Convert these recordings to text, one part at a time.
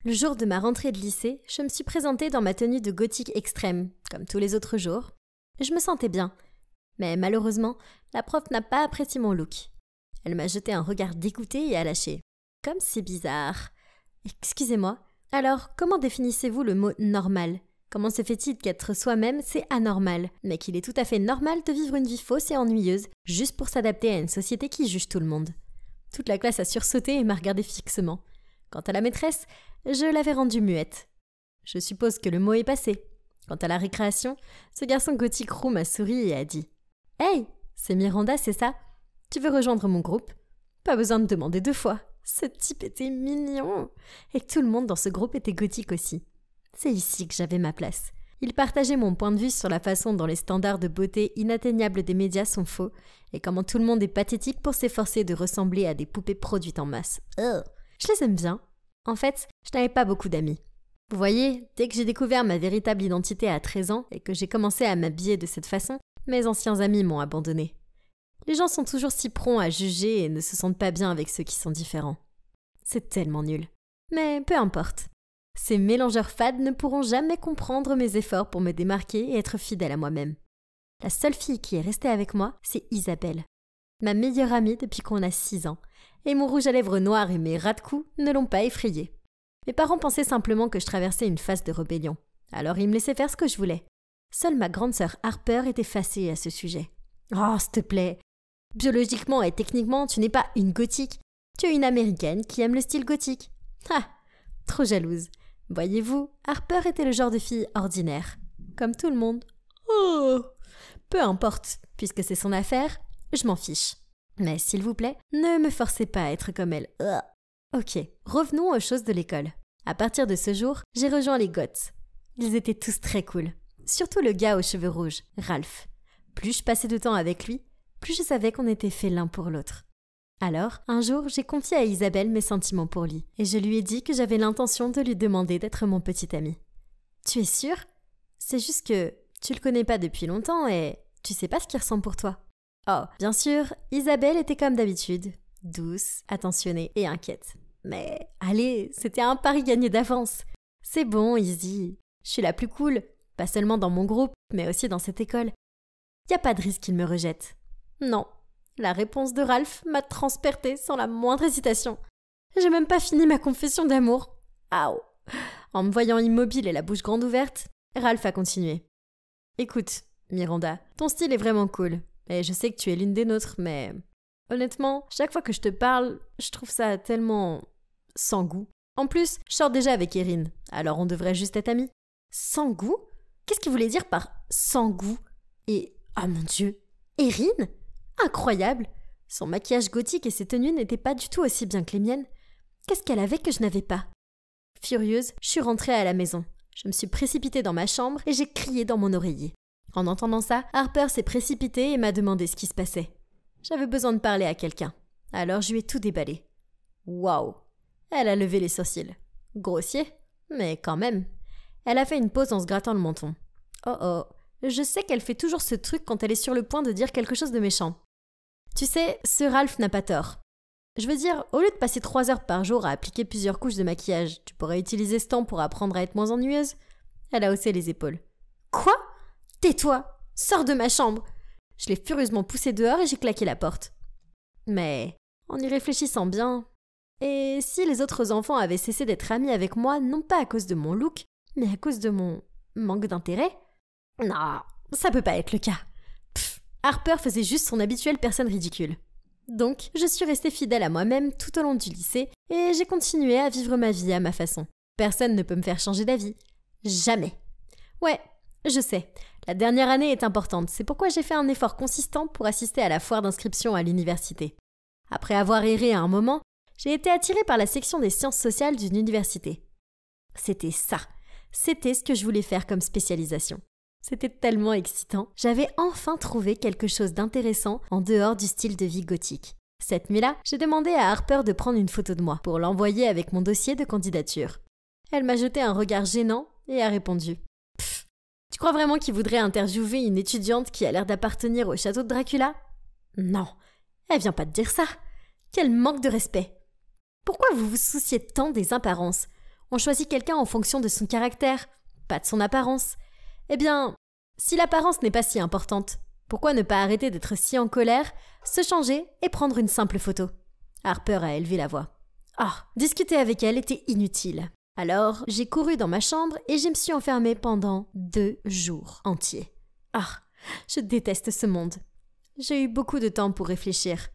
Le jour de ma rentrée de lycée, je me suis présentée dans ma tenue de gothique extrême, comme tous les autres jours. Je me sentais bien, mais malheureusement, la prof n'a pas apprécié mon look. Elle m'a jeté un regard dégoûté et a lâché. Comme c'est bizarre. Excusez-moi, alors comment définissez-vous le mot « normal » ? Comment se fait-il qu'être soi-même, c'est anormal, mais qu'il est tout à fait normal de vivre une vie fausse et ennuyeuse, juste pour s'adapter à une société qui juge tout le monde ? Toute la classe a sursauté et m'a regardé fixement. Quant à la maîtresse, je l'avais rendue muette. Je suppose que le mot est passé. Quant à la récréation, ce garçon gothique roux m'a souri et a dit « Hey, c'est Miranda, c'est ça ? Tu veux rejoindre mon groupe ? Pas besoin de demander 2 fois. Ce type était mignon. Et tout le monde dans ce groupe était gothique aussi. C'est ici que j'avais ma place. Il partageait mon point de vue sur la façon dont les standards de beauté inatteignables des médias sont faux et comment tout le monde est pathétique pour s'efforcer de ressembler à des poupées produites en masse. Je les aime bien. En fait, je n'avais pas beaucoup d'amis. Vous voyez, dès que j'ai découvert ma véritable identité à 13 ans et que j'ai commencé à m'habiller de cette façon, mes anciens amis m'ont abandonné. Les gens sont toujours si prompts à juger et ne se sentent pas bien avec ceux qui sont différents. C'est tellement nul. Mais peu importe. Ces mélangeurs fades ne pourront jamais comprendre mes efforts pour me démarquer et être fidèle à moi-même. La seule fille qui est restée avec moi, c'est Isabelle. Ma meilleure amie depuis qu'on a 6 ans. Et mon rouge à lèvres noir et mes ras de cou ne l'ont pas effrayée. Mes parents pensaient simplement que je traversais une phase de rébellion. Alors ils me laissaient faire ce que je voulais. Seule ma grande sœur Harper était fâchée à ce sujet. « Oh, s'il te plaît. Biologiquement et techniquement, tu n'es pas une gothique. Tu es une américaine qui aime le style gothique. » Ah, trop jalouse. Voyez-vous, Harper était le genre de fille ordinaire. Comme tout le monde. Oh, peu importe, puisque c'est son affaire, je m'en fiche. Mais s'il vous plaît, ne me forcez pas à être comme elle. Ok, revenons aux choses de l'école. À partir de ce jour, j'ai rejoint les Goths. Ils étaient tous très cool. Surtout le gars aux cheveux rouges, Ralph. Plus je passais de temps avec lui, plus je savais qu'on était faits l'un pour l'autre. Alors, un jour, j'ai confié à Isabelle mes sentiments pour lui, et je lui ai dit que j'avais l'intention de lui demander d'être mon petit ami. « Tu es sûre ? C'est juste que tu le connais pas depuis longtemps et tu sais pas ce qu'il ressent pour toi. » Oh, bien sûr, Isabelle était comme d'habitude, douce, attentionnée et inquiète. Mais allez, c'était un pari gagné d'avance. C'est bon, Izzy, je suis la plus cool, pas seulement dans mon groupe, mais aussi dans cette école. Y a pas de risque qu'il me rejette. Non. La réponse de Ralph m'a transpercée sans la moindre hésitation. J'ai même pas fini ma confession d'amour. Aouh. En me voyant immobile et la bouche grande ouverte, Ralph a continué. « Écoute, Miranda, ton style est vraiment cool. Et je sais que tu es l'une des nôtres, mais honnêtement, chaque fois que je te parle, je trouve ça tellement sans goût. En plus, je sors déjà avec Erin, alors on devrait juste être amis. » Sans goût ? Qu'est-ce qu'il voulait dire par sans goût ? Et, oh mon Dieu, Erin ? Incroyable! Son maquillage gothique et ses tenues n'étaient pas du tout aussi bien que les miennes. Qu'est-ce qu'elle avait que je n'avais pas? Furieuse, je suis rentrée à la maison. Je me suis précipitée dans ma chambre et j'ai crié dans mon oreiller. En entendant ça, Harper s'est précipitée et m'a demandé ce qui se passait. J'avais besoin de parler à quelqu'un. Alors je lui ai tout déballé. Waouh! Elle a levé les sourcils. Grossier, mais quand même. Elle a fait une pause en se grattant le menton. Oh oh, je sais qu'elle fait toujours ce truc quand elle est sur le point de dire quelque chose de méchant. Tu sais, ce Ralph n'a pas tort. Je veux dire, au lieu de passer 3 heures par jour à appliquer plusieurs couches de maquillage, tu pourrais utiliser ce temps pour apprendre à être moins ennuyeuse. Elle a haussé les épaules. Quoi? Tais-toi! Sors de ma chambre! Je l'ai furieusement poussée dehors et j'ai claqué la porte. Mais, en y réfléchissant bien, et si les autres enfants avaient cessé d'être amis avec moi, non pas à cause de mon look, mais à cause de mon manque d'intérêt? Non, ça peut pas être le cas. Harper faisait juste son habituelle personne ridicule. Donc, je suis restée fidèle à moi-même tout au long du lycée et j'ai continué à vivre ma vie à ma façon. Personne ne peut me faire changer d'avis. Jamais. Ouais, je sais, la dernière année est importante, c'est pourquoi j'ai fait un effort consistant pour assister à la foire d'inscription à l'université. Après avoir erré à un moment, j'ai été attirée par la section des sciences sociales d'une université. C'était ça. C'était ce que je voulais faire comme spécialisation. C'était tellement excitant. J'avais enfin trouvé quelque chose d'intéressant en dehors du style de vie gothique. Cette nuit-là, j'ai demandé à Harper de prendre une photo de moi pour l'envoyer avec mon dossier de candidature. Elle m'a jeté un regard gênant et a répondu « Pfff, tu crois vraiment qu'il voudrait interviewer une étudiante qui a l'air d'appartenir au château de Dracula ? Non, elle vient pas de dire ça. Quel manque de respect. Pourquoi vous vous souciez tant des apparences ? On choisit quelqu'un en fonction de son caractère, pas de son apparence. Eh bien, si l'apparence n'est pas si importante, pourquoi ne pas arrêter d'être si en colère, se changer et prendre une simple photo? Harper a élevé la voix. Discuter avec elle était inutile. Alors, j'ai couru dans ma chambre et je me suis enfermée pendant 2 jours entiers. Je déteste ce monde. J'ai eu beaucoup de temps pour réfléchir,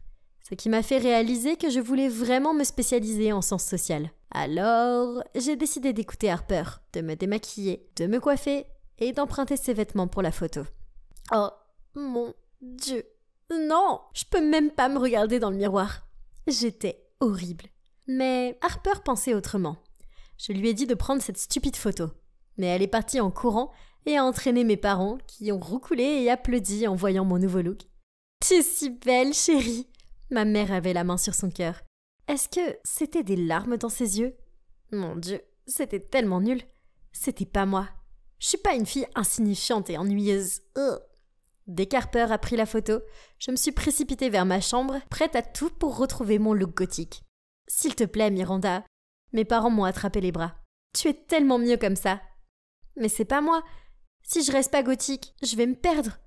ce qui m'a fait réaliser que je voulais vraiment me spécialiser en sciences sociales. Alors, j'ai décidé d'écouter Harper, de me démaquiller, de me coiffer et d'emprunter ses vêtements pour la photo. Oh, mon Dieu. Non, je peux même pas me regarder dans le miroir. J'étais horrible. Mais Harper pensait autrement. Je lui ai dit de prendre cette stupide photo. Mais elle est partie en courant et a entraîné mes parents qui ont roucoulé et applaudi en voyant mon nouveau look. « Tu es si belle, chérie !» Ma mère avait la main sur son cœur. Est-ce que c'était des larmes dans ses yeux? Mon Dieu, c'était tellement nul. C'était pas moi. Je suis pas une fille insignifiante et ennuyeuse. Dès qu'Harper a pris la photo, je me suis précipitée vers ma chambre, prête à tout pour retrouver mon look gothique. « S'il te plaît, Miranda !» Mes parents m'ont attrapé les bras. « Tu es tellement mieux comme ça !»« Mais c'est pas moi. Si je reste pas gothique, je vais me perdre. »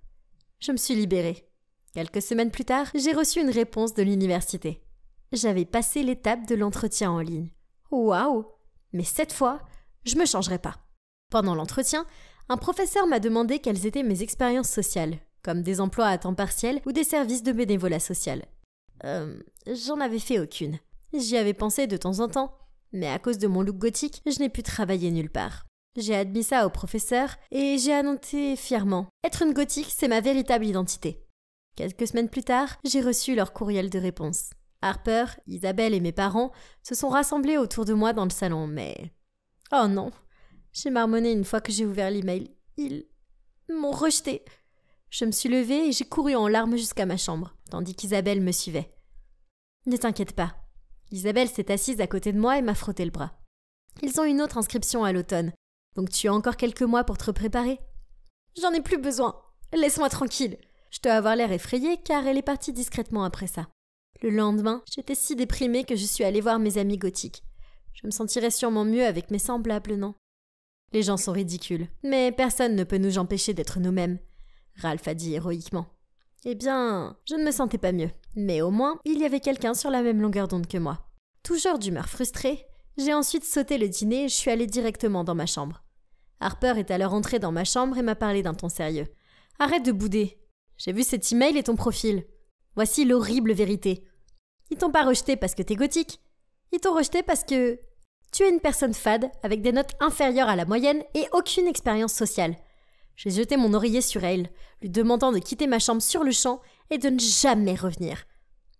Je me suis libérée. Quelques semaines plus tard, j'ai reçu une réponse de l'université. J'avais passé l'étape de l'entretien en ligne. Waouh! Mais cette fois, je me changerai pas. Pendant l'entretien, un professeur m'a demandé quelles étaient mes expériences sociales, comme des emplois à temps partiel ou des services de bénévolat social. J'en avais fait aucune. J'y avais pensé de temps en temps, mais à cause de mon look gothique, je n'ai pu travailler nulle part. J'ai admis ça au professeur et j'ai annoncé fièrement « Être une gothique, c'est ma véritable identité ». Quelques semaines plus tard, j'ai reçu leur courriel de réponse. Harper, Isabelle et mes parents se sont rassemblés autour de moi dans le salon, mais... Oh non! J'ai marmonné une fois que j'ai ouvert l'email. Ils m'ont rejeté. Je me suis levée et j'ai couru en larmes jusqu'à ma chambre, tandis qu'Isabelle me suivait. Ne t'inquiète pas. Isabelle s'est assise à côté de moi et m'a frotté le bras. Ils ont une autre inscription à l'automne, donc tu as encore quelques mois pour te préparer. J'en ai plus besoin. Laisse-moi tranquille. Je dois avoir l'air effrayée car elle est partie discrètement après ça. Le lendemain, j'étais si déprimée que je suis allée voir mes amis gothiques. Je me sentirais sûrement mieux avec mes semblables, non? Les gens sont ridicules, mais personne ne peut nous empêcher d'être nous-mêmes, Ralph a dit héroïquement. Eh bien, je ne me sentais pas mieux, mais au moins, il y avait quelqu'un sur la même longueur d'onde que moi. Toujours d'humeur frustrée, j'ai ensuite sauté le dîner et je suis allée directement dans ma chambre. Harper est alors entrée dans ma chambre et m'a parlé d'un ton sérieux. « Arrête de bouder. J'ai vu cet email et ton profil. Voici l'horrible vérité. Ils t'ont pas rejeté parce que t'es gothique. Ils t'ont rejeté parce que tu es une personne fade avec des notes inférieures à la moyenne et aucune expérience sociale. » J'ai jeté mon oreiller sur elle, lui demandant de quitter ma chambre sur le champ et de ne jamais revenir.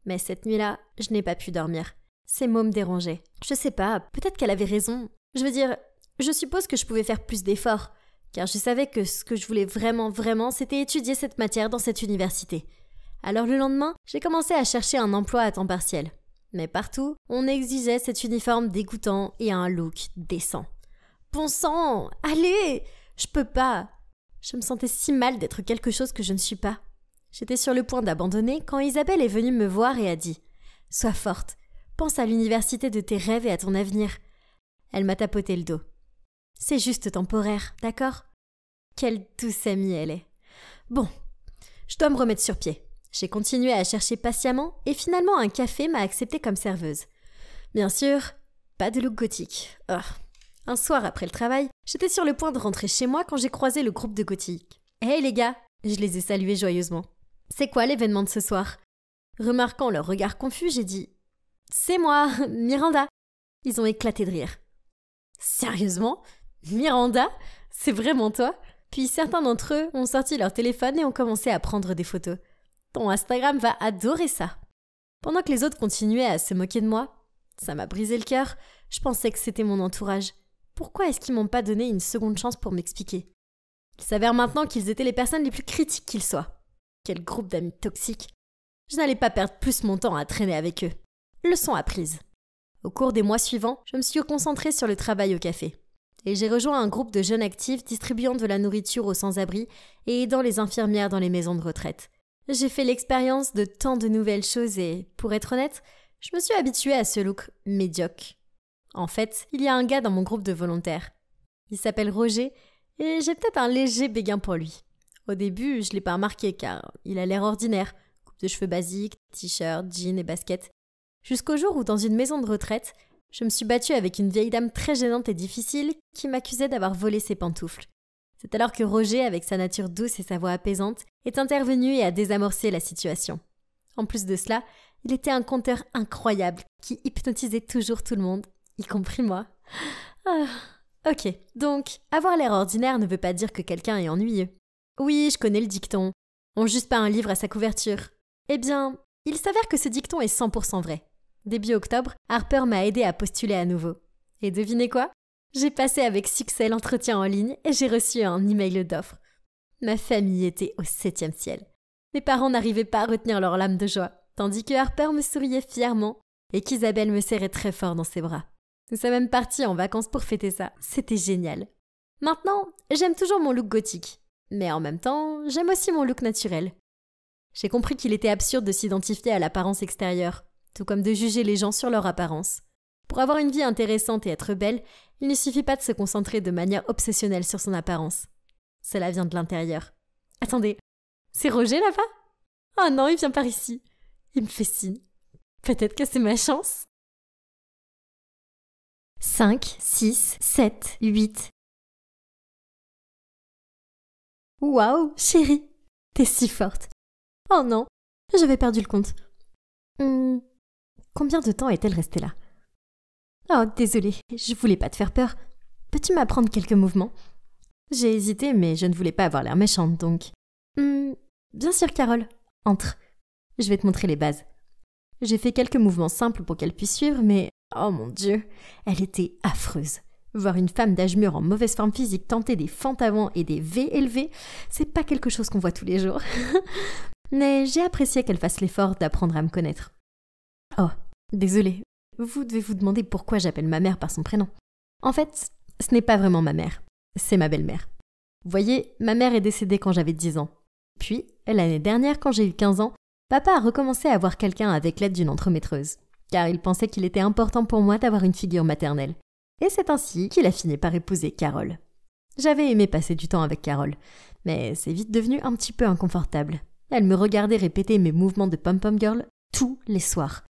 Mais cette nuit-là, je n'ai pas pu dormir. Ces mots me dérangeaient. Je sais pas, peut-être qu'elle avait raison. Je veux dire, je suppose que je pouvais faire plus d'efforts, car je savais que ce que je voulais vraiment, c'était étudier cette matière dans cette université. Alors le lendemain, j'ai commencé à chercher un emploi à temps partiel. Mais partout, on exigeait cet uniforme dégoûtant et un look décent. Bon sang, allez, je peux pas. Je me sentais si mal d'être quelque chose que je ne suis pas. J'étais sur le point d'abandonner quand Isabelle est venue me voir et a dit « Sois forte, pense à l'université de tes rêves et à ton avenir. » Elle m'a tapoté le dos. « C'est juste temporaire, d'accord ?» Quelle douce amie elle est. Bon, je dois me remettre sur pied. J'ai continué à chercher patiemment et finalement un café m'a acceptée comme serveuse. Bien sûr, pas de look gothique. Oh. Un soir après le travail, j'étais sur le point de rentrer chez moi quand j'ai croisé le groupe de gothiques. « Hey les gars !» Je les ai salués joyeusement. « C'est quoi l'événement de ce soir ?» Remarquant leur regard confus, j'ai dit « C'est moi, Miranda !» Ils ont éclaté de rire. « Sérieusement ? Miranda ? C'est vraiment toi ?» Puis certains d'entre eux ont sorti leur téléphone et ont commencé à prendre des photos. Ton Instagram va adorer ça. Pendant que les autres continuaient à se moquer de moi, ça m'a brisé le cœur. Je pensais que c'était mon entourage. Pourquoi est-ce qu'ils m'ont pas donné une seconde chance pour m'expliquer? Il s'avère maintenant qu'ils étaient les personnes les plus critiques qu'ils soient. Quel groupe d'amis toxiques. Je n'allais pas perdre plus mon temps à traîner avec eux. Leçon apprise. Au cours des mois suivants, je me suis concentrée sur le travail au café. Et j'ai rejoint un groupe de jeunes actifs distribuant de la nourriture aux sans-abri et aidant les infirmières dans les maisons de retraite. J'ai fait l'expérience de tant de nouvelles choses et, pour être honnête, je me suis habituée à ce look médiocre. En fait, il y a un gars dans mon groupe de volontaires. Il s'appelle Roger et j'ai peut-être un léger béguin pour lui. Au début, je l'ai pas remarqué car il a l'air ordinaire. Coupe de cheveux basique, t-shirt, jean et basket. Jusqu'au jour où, dans une maison de retraite, je me suis battue avec une vieille dame très gênante et difficile qui m'accusait d'avoir volé ses pantoufles. C'est alors que Roger, avec sa nature douce et sa voix apaisante, est intervenu et a désamorcé la situation. En plus de cela, il était un conteur incroyable qui hypnotisait toujours tout le monde, y compris moi. Ok, donc avoir l'air ordinaire ne veut pas dire que quelqu'un est ennuyeux. Oui, je connais le dicton. On juge pas un livre à sa couverture. Eh bien, il s'avère que ce dicton est 100% vrai. Début octobre, Harper m'a aidé à postuler à nouveau. Et devinez quoi ? J'ai passé avec succès l'entretien en ligne et j'ai reçu un email d'offre. Ma famille était au 7e ciel. Mes parents n'arrivaient pas à retenir leurs larmes de joie, tandis que Harper me souriait fièrement et qu'Isabelle me serrait très fort dans ses bras. Nous sommes même partis en vacances pour fêter ça. C'était génial. Maintenant, j'aime toujours mon look gothique. Mais en même temps, j'aime aussi mon look naturel. J'ai compris qu'il était absurde de s'identifier à l'apparence extérieure, tout comme de juger les gens sur leur apparence. Pour avoir une vie intéressante et être belle, il ne suffit pas de se concentrer de manière obsessionnelle sur son apparence. Cela vient de l'intérieur. Attendez, c'est Roger là-bas ? Oh non, il vient par ici. Il me fait signe. Peut-être que c'est ma chance. 5, 6, 7, 8. Waouh, chérie, t'es si forte. Oh non, j'avais perdu le compte. Combien de temps est-elle restée là ? Oh, désolée, je voulais pas te faire peur. Peux-tu m'apprendre quelques mouvements ? J'ai hésité, mais je ne voulais pas avoir l'air méchante, donc... Bien sûr, Carole. Entre. Je vais te montrer les bases. J'ai fait quelques mouvements simples pour qu'elle puisse suivre, mais... Oh mon Dieu, elle était affreuse. Voir une femme d'âge mûr en mauvaise forme physique tenter des fentes avant et des V élevés, c'est pas quelque chose qu'on voit tous les jours. Mais j'ai apprécié qu'elle fasse l'effort d'apprendre à me connaître. Oh, désolée. Vous devez vous demander pourquoi j'appelle ma mère par son prénom. En fait, ce n'est pas vraiment ma mère, c'est ma belle-mère. Vous voyez, ma mère est décédée quand j'avais 10 ans. Puis, l'année dernière, quand j'ai eu 15 ans, papa a recommencé à voir quelqu'un avec l'aide d'une entremaîtreuse, car il pensait qu'il était important pour moi d'avoir une figure maternelle. Et c'est ainsi qu'il a fini par épouser Carole. J'avais aimé passer du temps avec Carole, mais c'est vite devenu un petit peu inconfortable. Elle me regardait répéter mes mouvements de pom-pom girl tous les soirs,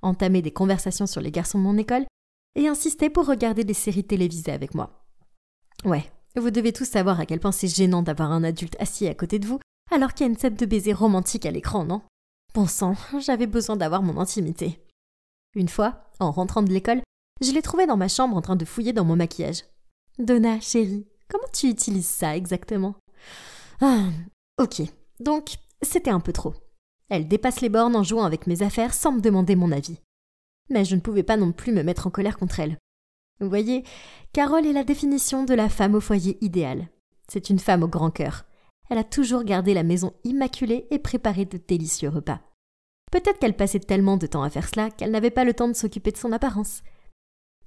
entamer des conversations sur les garçons de mon école et insister pour regarder des séries télévisées avec moi. Ouais, vous devez tous savoir à quel point c'est gênant d'avoir un adulte assis à côté de vous alors qu'il y a une scène de baiser romantique à l'écran, non ? Bon sang, j'avais besoin d'avoir mon intimité. Une fois, en rentrant de l'école, je l'ai trouvé dans ma chambre en train de fouiller dans mon maquillage. « Donna, chérie, comment tu utilises ça exactement ?» Ok, donc c'était un peu trop. Elle dépasse les bornes en jouant avec mes affaires sans me demander mon avis. Mais je ne pouvais pas non plus me mettre en colère contre elle. Vous voyez, Carole est la définition de la femme au foyer idéale. C'est une femme au grand cœur. Elle a toujours gardé la maison immaculée et préparé de délicieux repas. Peut-être qu'elle passait tellement de temps à faire cela qu'elle n'avait pas le temps de s'occuper de son apparence.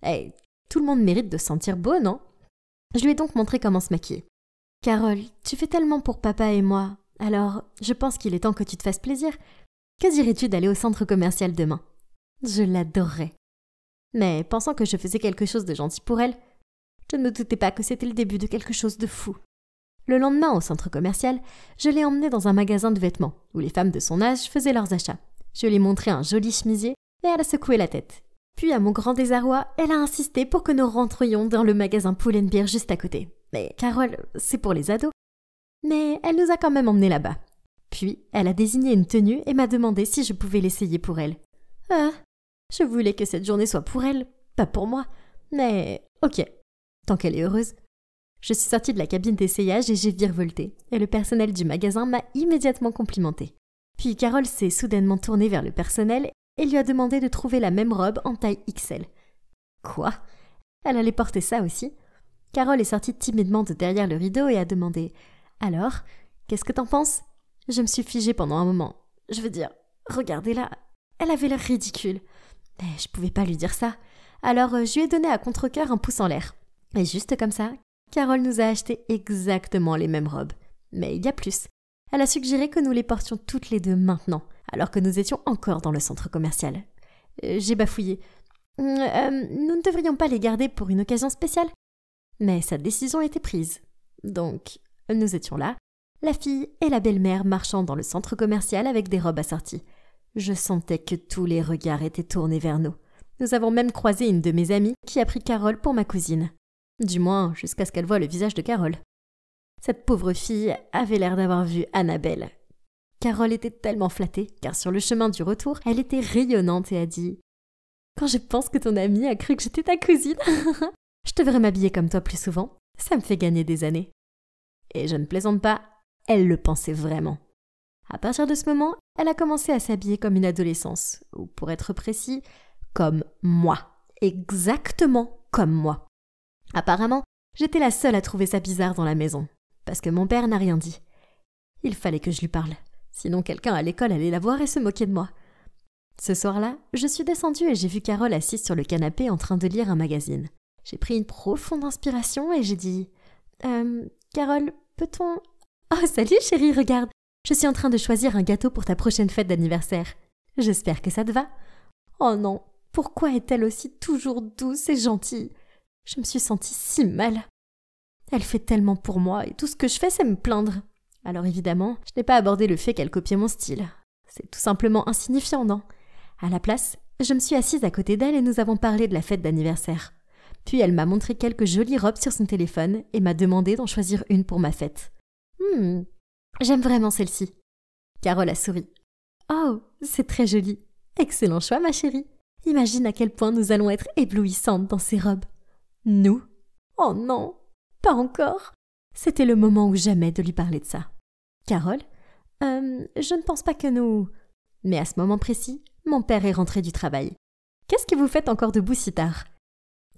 Hey, tout le monde mérite de se sentir beau, non ? Je lui ai donc montré comment se maquiller. « Carole, tu fais tellement pour papa et moi, alors je pense qu'il est temps que tu te fasses plaisir. Que dirais-tu d'aller au centre commercial demain ?» Je l'adorerais. Mais pensant que je faisais quelque chose de gentil pour elle, je ne me doutais pas que c'était le début de quelque chose de fou. Le lendemain, au centre commercial, je l'ai emmenée dans un magasin de vêtements, où les femmes de son âge faisaient leurs achats. Je lui ai montré un joli chemisier, et elle a secoué la tête. Puis, à mon grand désarroi, elle a insisté pour que nous rentrions dans le magasin Pull & Bear juste à côté. Mais Carole, c'est pour les ados. Mais elle nous a quand même emmenés là-bas. Puis, elle a désigné une tenue et m'a demandé si je pouvais l'essayer pour elle. Je voulais que cette journée soit pour elle, pas pour moi. Mais ok, tant qu'elle est heureuse. Je suis sortie de la cabine d'essayage et j'ai virevolté. Et le personnel du magasin m'a immédiatement complimenté. Puis Carole s'est soudainement tournée vers le personnel et lui a demandé de trouver la même robe en taille XL. Quoi ? Elle allait porter ça aussi ? Carole est sortie timidement de derrière le rideau et a demandé « Alors, qu'est-ce que t'en penses ?» Je me suis figée pendant un moment. Je veux dire, regardez-la, elle avait l'air ridicule. Mais je pouvais pas lui dire ça. Alors je lui ai donné à contre-cœur un pouce en l'air. Et juste comme ça, Carole nous a acheté exactement les mêmes robes. Mais il y a plus. Elle a suggéré que nous les portions toutes les deux maintenant, alors que nous étions encore dans le centre commercial. J'ai bafouillé. Nous ne devrions pas les garder pour une occasion spéciale. » Mais sa décision était prise. Donc, nous étions là, la fille et la belle-mère marchant dans le centre commercial avec des robes assorties. Je sentais que tous les regards étaient tournés vers nous. Nous avons même croisé une de mes amies qui a pris Carole pour ma cousine. Du moins, jusqu'à ce qu'elle voie le visage de Carole. Cette pauvre fille avait l'air d'avoir vu Annabelle. Carole était tellement flattée, car sur le chemin du retour, elle était rayonnante et a dit « Quand je pense que ton amie a cru que j'étais ta cousine, je devrais m'habiller comme toi plus souvent, ça me fait gagner des années. » Et je ne plaisante pas, elle le pensait vraiment. À partir de ce moment, elle a commencé à s'habiller comme une adolescence, ou pour être précis, comme moi. Exactement comme moi. Apparemment, j'étais la seule à trouver ça bizarre dans la maison, parce que mon père n'a rien dit. Il fallait que je lui parle, sinon quelqu'un à l'école allait la voir et se moquer de moi. Ce soir-là, je suis descendue et j'ai vu Carole assise sur le canapé en train de lire un magazine. J'ai pris une profonde inspiration et j'ai dit « Carole, peut-on… » « Oh, salut chérie, regarde, je suis en train de choisir un gâteau pour ta prochaine fête d'anniversaire. J'espère que ça te va. » Oh non, pourquoi est-elle aussi toujours douce et gentille? Je me suis sentie si mal. Elle fait tellement pour moi et tout ce que je fais, c'est me plaindre. Alors évidemment, je n'ai pas abordé le fait qu'elle copiait mon style. C'est tout simplement insignifiant, non? À la place, je me suis assise à côté d'elle et nous avons parlé de la fête d'anniversaire. Puis elle m'a montré quelques jolies robes sur son téléphone et m'a demandé d'en choisir une pour ma fête. J'aime vraiment celle-ci. Carole a souri. Oh, c'est très joli. Excellent choix, ma chérie. Imagine à quel point nous allons être éblouissantes dans ces robes. Nous? Oh non, pas encore. C'était le moment ou jamais de lui parler de ça. Carole, je ne pense pas que nous… Mais à ce moment précis, mon père est rentré du travail. Qu'est-ce que vous faites encore debout si tard?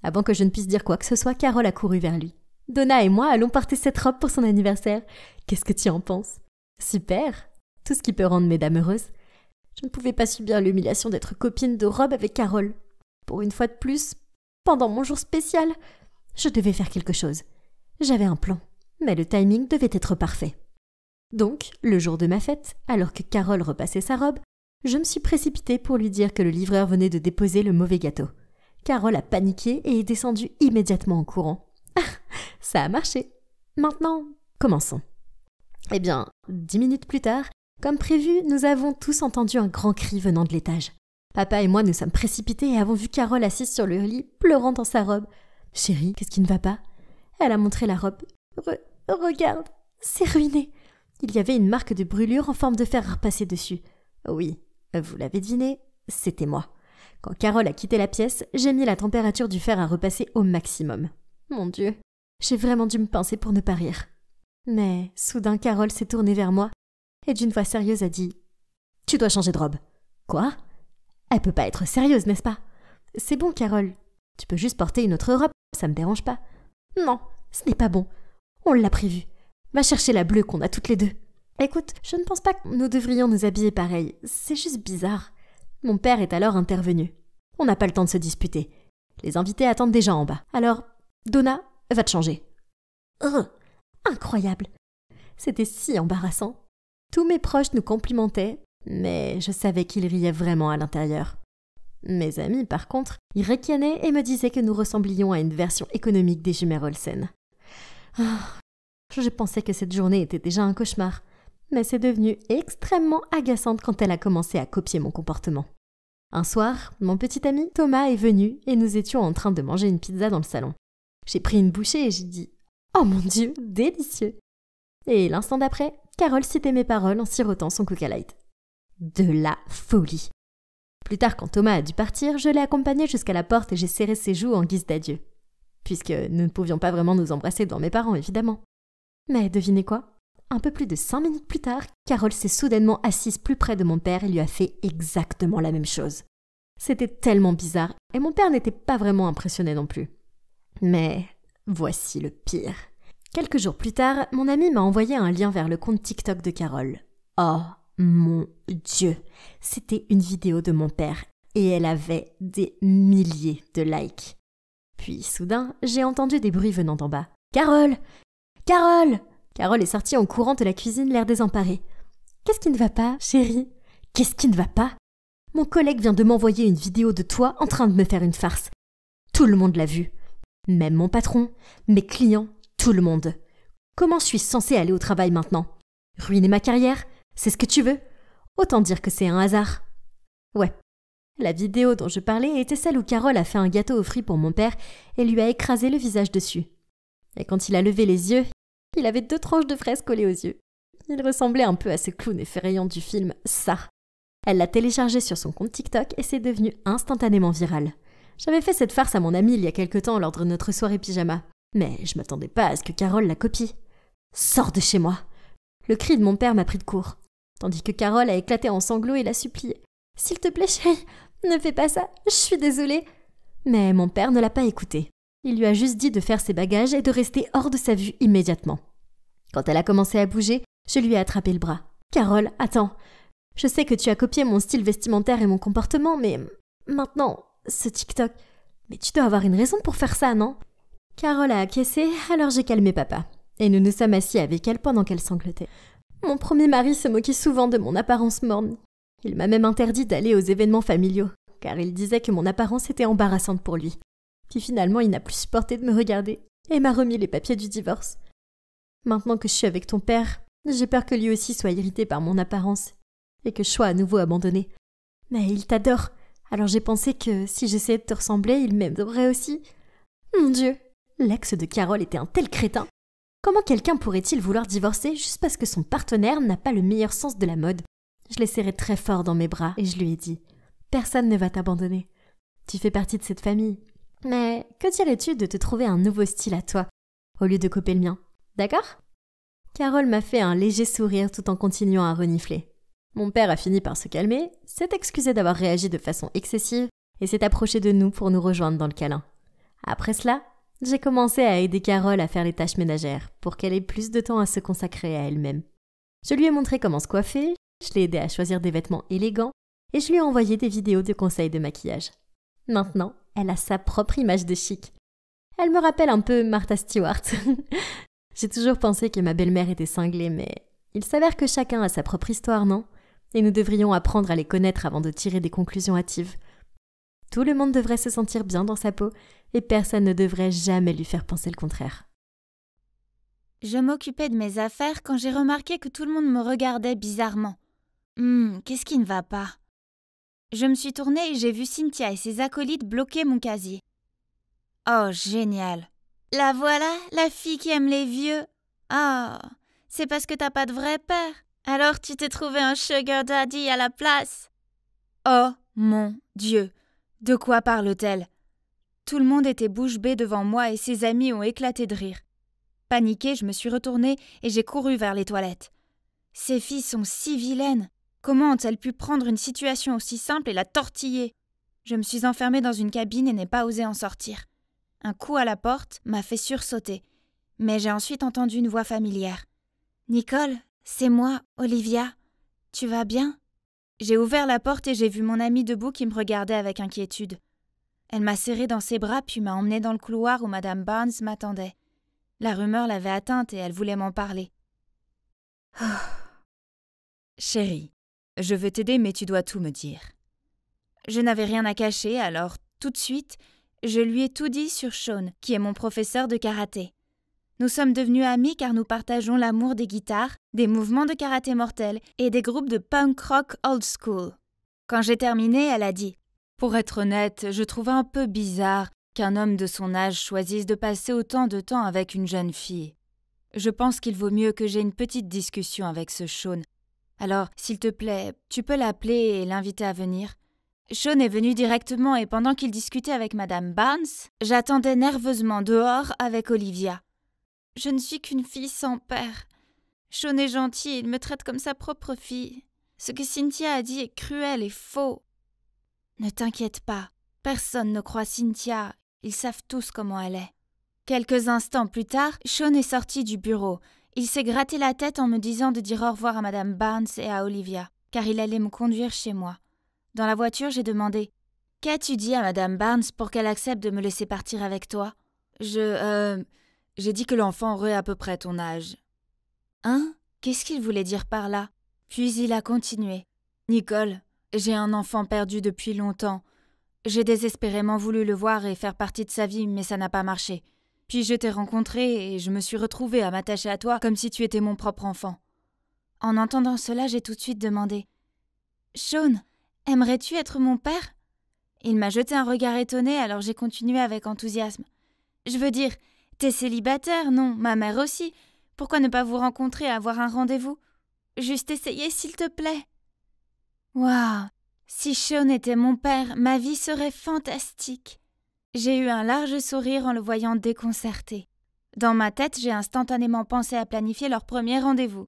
Avant que je ne puisse dire quoi que ce soit, Carole a couru vers lui. Donna et moi allons porter cette robe pour son anniversaire. Qu'est-ce que tu en penses? Super. Tout ce qui peut rendre mesdames heureuses. Je ne pouvais pas subir l'humiliation d'être copine de robe avec Carole. Pour une fois de plus, pendant mon jour spécial, je devais faire quelque chose. J'avais un plan, mais le timing devait être parfait. Donc, le jour de ma fête, alors que Carole repassait sa robe, je me suis précipitée pour lui dire que le livreur venait de déposer le mauvais gâteau. Carole a paniqué et est descendue immédiatement en courant. Ça a marché. Maintenant, commençons. Eh bien, 10 minutes plus tard, comme prévu, nous avons tous entendu un grand cri venant de l'étage. Papa et moi nous sommes précipités et avons vu Carole assise sur le lit, pleurant dans sa robe. « Chérie, qu'est-ce qui ne va pas ?» Elle a montré la robe. Regarde, c'est ruiné. Il y avait une marque de brûlure en forme de fer à repasser dessus. Oui, vous l'avez deviné, c'était moi. Quand Carole a quitté la pièce, j'ai mis la température du fer à repasser au maximum. Mon Dieu, j'ai vraiment dû me pincer pour ne pas rire. Mais soudain, Carole s'est tournée vers moi et d'une voix sérieuse a dit « Tu dois changer de robe. » Quoi? Elle peut pas être sérieuse, n'est-ce pas? C'est bon, Carole. Tu peux juste porter une autre robe, ça me dérange pas. Non, ce n'est pas bon. On l'a prévu. Va chercher la bleue qu'on a toutes les deux. Écoute, je ne pense pas que nous devrions nous habiller pareil. C'est juste bizarre. Mon père est alors intervenu. On n'a pas le temps de se disputer. Les invités attendent déjà en bas. Alors, Donna, va te changer. Incroyable. C'était si embarrassant. Tous mes proches nous complimentaient, mais je savais qu'ils riaient vraiment à l'intérieur. Mes amis, par contre, ils ricanaient et me disaient que nous ressemblions à une version économique des jumelles Olsen. Je pensais que cette journée était déjà un cauchemar, mais c'est devenu extrêmement agaçante quand elle a commencé à copier mon comportement. Un soir, mon petit ami Thomas est venu et nous étions en train de manger une pizza dans le salon. J'ai pris une bouchée et j'ai dit « Oh mon Dieu, délicieux !» Et l'instant d'après, Carole citait mes paroles en sirotant son Coca Light. De la folie. Plus tard, quand Thomas a dû partir, je l'ai accompagné jusqu'à la porte et j'ai serré ses joues en guise d'adieu. Puisque nous ne pouvions pas vraiment nous embrasser devant mes parents, évidemment. Mais devinez quoi? Un peu plus de 5 minutes plus tard, Carole s'est soudainement assise plus près de mon père et lui a fait exactement la même chose. C'était tellement bizarre et mon père n'était pas vraiment impressionné non plus. Mais voici le pire. Quelques jours plus tard, mon ami m'a envoyé un lien vers le compte TikTok de Carole. Oh mon Dieu! C'était une vidéo de mon père et elle avait des milliers de likes. Puis soudain, j'ai entendu des bruits venant d'en bas. « Carole! Carole !» Carole est sortie en courant de la cuisine, l'air désemparée. « Qu'est-ce qui ne va pas, chérie? Qu'est-ce qui ne va pas ?» Mon collègue vient de m'envoyer une vidéo de toi en train de me faire une farce. Tout le monde l'a vu. Même mon patron, mes clients, tout le monde. Comment suis-je censée aller au travail maintenant? Ruiner ma carrière? C'est ce que tu veux? Autant dire que c'est un hasard. Ouais. La vidéo dont je parlais était celle où Carole a fait un gâteau aux fruits pour mon père et lui a écrasé le visage dessus. Et quand il a levé les yeux, il avait 2 tranches de fraises collées aux yeux. Il ressemblait un peu à ce clown effrayant du film Ça. Elle l'a téléchargé sur son compte TikTok et c'est devenu instantanément viral. J'avais fait cette farce à mon ami il y a quelque temps lors de notre soirée pyjama. Mais je m'attendais pas à ce que Carole la copie. « Sors de chez moi !» Le cri de mon père m'a pris de court, tandis que Carole a éclaté en sanglots et l'a supplié. « S'il te plaît, chérie, ne fais pas ça, je suis désolée. » Mais mon père ne l'a pas écouté. Il lui a juste dit de faire ses bagages et de rester hors de sa vue immédiatement. Quand elle a commencé à bouger, je lui ai attrapé le bras. « Carole, attends. Je sais que tu as copié mon style vestimentaire et mon comportement, mais maintenant, ce TikTok... Mais tu dois avoir une raison pour faire ça, non ?» Carole a acquiescé, alors j'ai calmé papa. Et nous nous sommes assis avec elle pendant qu'elle sanglotait. Mon premier mari se moquait souvent de mon apparence morne. Il m'a même interdit d'aller aux événements familiaux, car il disait que mon apparence était embarrassante pour lui. Puis finalement, il n'a plus supporté de me regarder et m'a remis les papiers du divorce. Maintenant que je suis avec ton père, j'ai peur que lui aussi soit irrité par mon apparence et que je sois à nouveau abandonnée. Mais il t'adore, alors j'ai pensé que si j'essayais de te ressembler, il m'aimerait aussi. Mon Dieu, l'ex de Carole était un tel crétin. Comment quelqu'un pourrait-il vouloir divorcer juste parce que son partenaire n'a pas le meilleur sens de la mode? Je l'ai serré très fort dans mes bras et je lui ai dit « Personne ne va t'abandonner. Tu fais partie de cette famille. Mais que dirais-tu de te trouver un nouveau style à toi, au lieu de copier le mien? D'accord ?» Carole m'a fait un léger sourire tout en continuant à renifler. Mon père a fini par se calmer, s'est excusé d'avoir réagi de façon excessive et s'est approché de nous pour nous rejoindre dans le câlin. Après cela, j'ai commencé à aider Carole à faire les tâches ménagères pour qu'elle ait plus de temps à se consacrer à elle-même. Je lui ai montré comment se coiffer, je l'ai aidé à choisir des vêtements élégants et je lui ai envoyé des vidéos de conseils de maquillage. Maintenant, elle a sa propre image de chic. Elle me rappelle un peu Martha Stewart. J'ai toujours pensé que ma belle-mère était cinglée, mais il s'avère que chacun a sa propre histoire, non? Et nous devrions apprendre à les connaître avant de tirer des conclusions hâtives. Tout le monde devrait se sentir bien dans sa peau et personne ne devrait jamais lui faire penser le contraire. Je m'occupais de mes affaires quand j'ai remarqué que tout le monde me regardait bizarrement. Qu'est-ce qui ne va pas? Je me suis tournée et j'ai vu Cynthia et ses acolytes bloquer mon casier. Oh, génial! La voilà, la fille qui aime les vieux. Ah, c'est parce que t'as pas de vrai père. Alors tu t'es trouvé un sugar daddy à la place. Oh mon Dieu! De quoi parle-t-elle? Tout le monde était bouche bée devant moi et ses amis ont éclaté de rire. Paniquée, je me suis retournée et j'ai couru vers les toilettes. Ces filles sont si vilaines. Comment ont-elles pu prendre une situation aussi simple et la tortiller? Je me suis enfermée dans une cabine et n'ai pas osé en sortir. Un coup à la porte m'a fait sursauter, mais j'ai ensuite entendu une voix familière. « Nicole, c'est moi, Olivia. Tu vas bien ?» J'ai ouvert la porte et j'ai vu mon amie debout qui me regardait avec inquiétude. Elle m'a serrée dans ses bras puis m'a emmenée dans le couloir où Madame Barnes m'attendait. La rumeur l'avait atteinte et elle voulait m'en parler. Chérie, je veux t'aider mais tu dois tout me dire. Je n'avais rien à cacher alors, tout de suite, je lui ai tout dit sur Sean, qui est mon professeur de karaté. Nous sommes devenus amis car nous partageons l'amour des guitares, des mouvements de karaté mortels et des groupes de punk rock old school. Quand j'ai terminé, elle a dit « Pour être honnête, je trouve un peu bizarre qu'un homme de son âge choisisse de passer autant de temps avec une jeune fille. Je pense qu'il vaut mieux que j'aie une petite discussion avec ce Sean. Alors, s'il te plaît, tu peux l'appeler et l'inviter à venir. » Sean est venu directement et pendant qu'il discutait avec Madame Barnes, j'attendais nerveusement dehors avec Olivia. Je ne suis qu'une fille sans père. Sean est gentil, il me traite comme sa propre fille. Ce que Cynthia a dit est cruel et faux. Ne t'inquiète pas, personne ne croit Cynthia, ils savent tous comment elle est. Quelques instants plus tard, Sean est sorti du bureau. Il s'est gratté la tête en me disant de dire au revoir à Madame Barnes et à Olivia, car il allait me conduire chez moi. Dans la voiture, j'ai demandé « Qu'as-tu dit à Madame Barnes pour qu'elle accepte de me laisser partir avec toi ?» J'ai dit que l'enfant aurait à peu près ton âge. Hein? Qu'est-ce qu'il voulait dire par là? Puis il a continué. « Nicole, J'ai un enfant perdu depuis longtemps. J'ai désespérément voulu le voir et faire partie de sa vie, mais ça n'a pas marché. Puis je t'ai rencontré et je me suis retrouvée à m'attacher à toi comme si tu étais mon propre enfant. » En entendant cela, j'ai tout de suite demandé « Sean, aimerais-tu être mon père ?» Il m'a jeté un regard étonné, alors j'ai continué avec enthousiasme. « Je veux dire, t'es célibataire, non? Ma mère aussi. Pourquoi ne pas vous rencontrer et avoir un rendez-vous? Juste essayer, s'il te plaît. » Waouh! Si Sean était mon père, ma vie serait fantastique. J'ai eu un large sourire en le voyant déconcerté. Dans ma tête, j'ai instantanément pensé à planifier leur premier rendez-vous.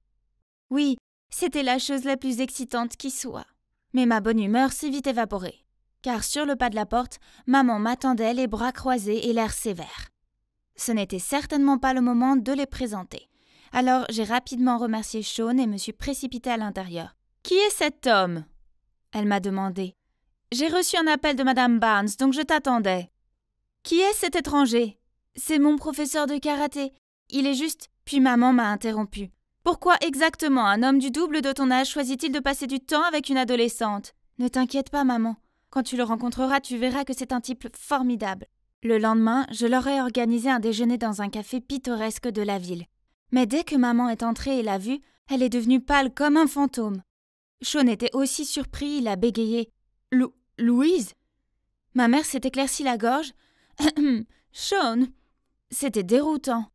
Oui, c'était la chose la plus excitante qui soit. Mais ma bonne humeur s'est vite évaporée, car sur le pas de la porte, maman m'attendait les bras croisés et l'air sévère. Ce n'était certainement pas le moment de les présenter. Alors j'ai rapidement remercié Sean et me suis précipitée à l'intérieur. « Qui est cet homme ?» Elle m'a demandé. « J'ai reçu un appel de Madame Barnes, donc je t'attendais. »« Qui est cet étranger ?»« C'est mon professeur de karaté. Il est juste… » Puis maman m'a interrompue. « Pourquoi exactement un homme du double de ton âge choisit-il de passer du temps avec une adolescente ? » « Ne t'inquiète pas, maman. Quand tu le rencontreras, tu verras que c'est un type formidable. » Le lendemain, je leur ai organisé un déjeuner dans un café pittoresque de la ville. Mais dès que maman est entrée et l'a vue, elle est devenue pâle comme un fantôme. Sean était aussi surpris, il a bégayé. « Louise ?» Ma mère s'est éclairci la gorge. « Sean ?» C'était déroutant.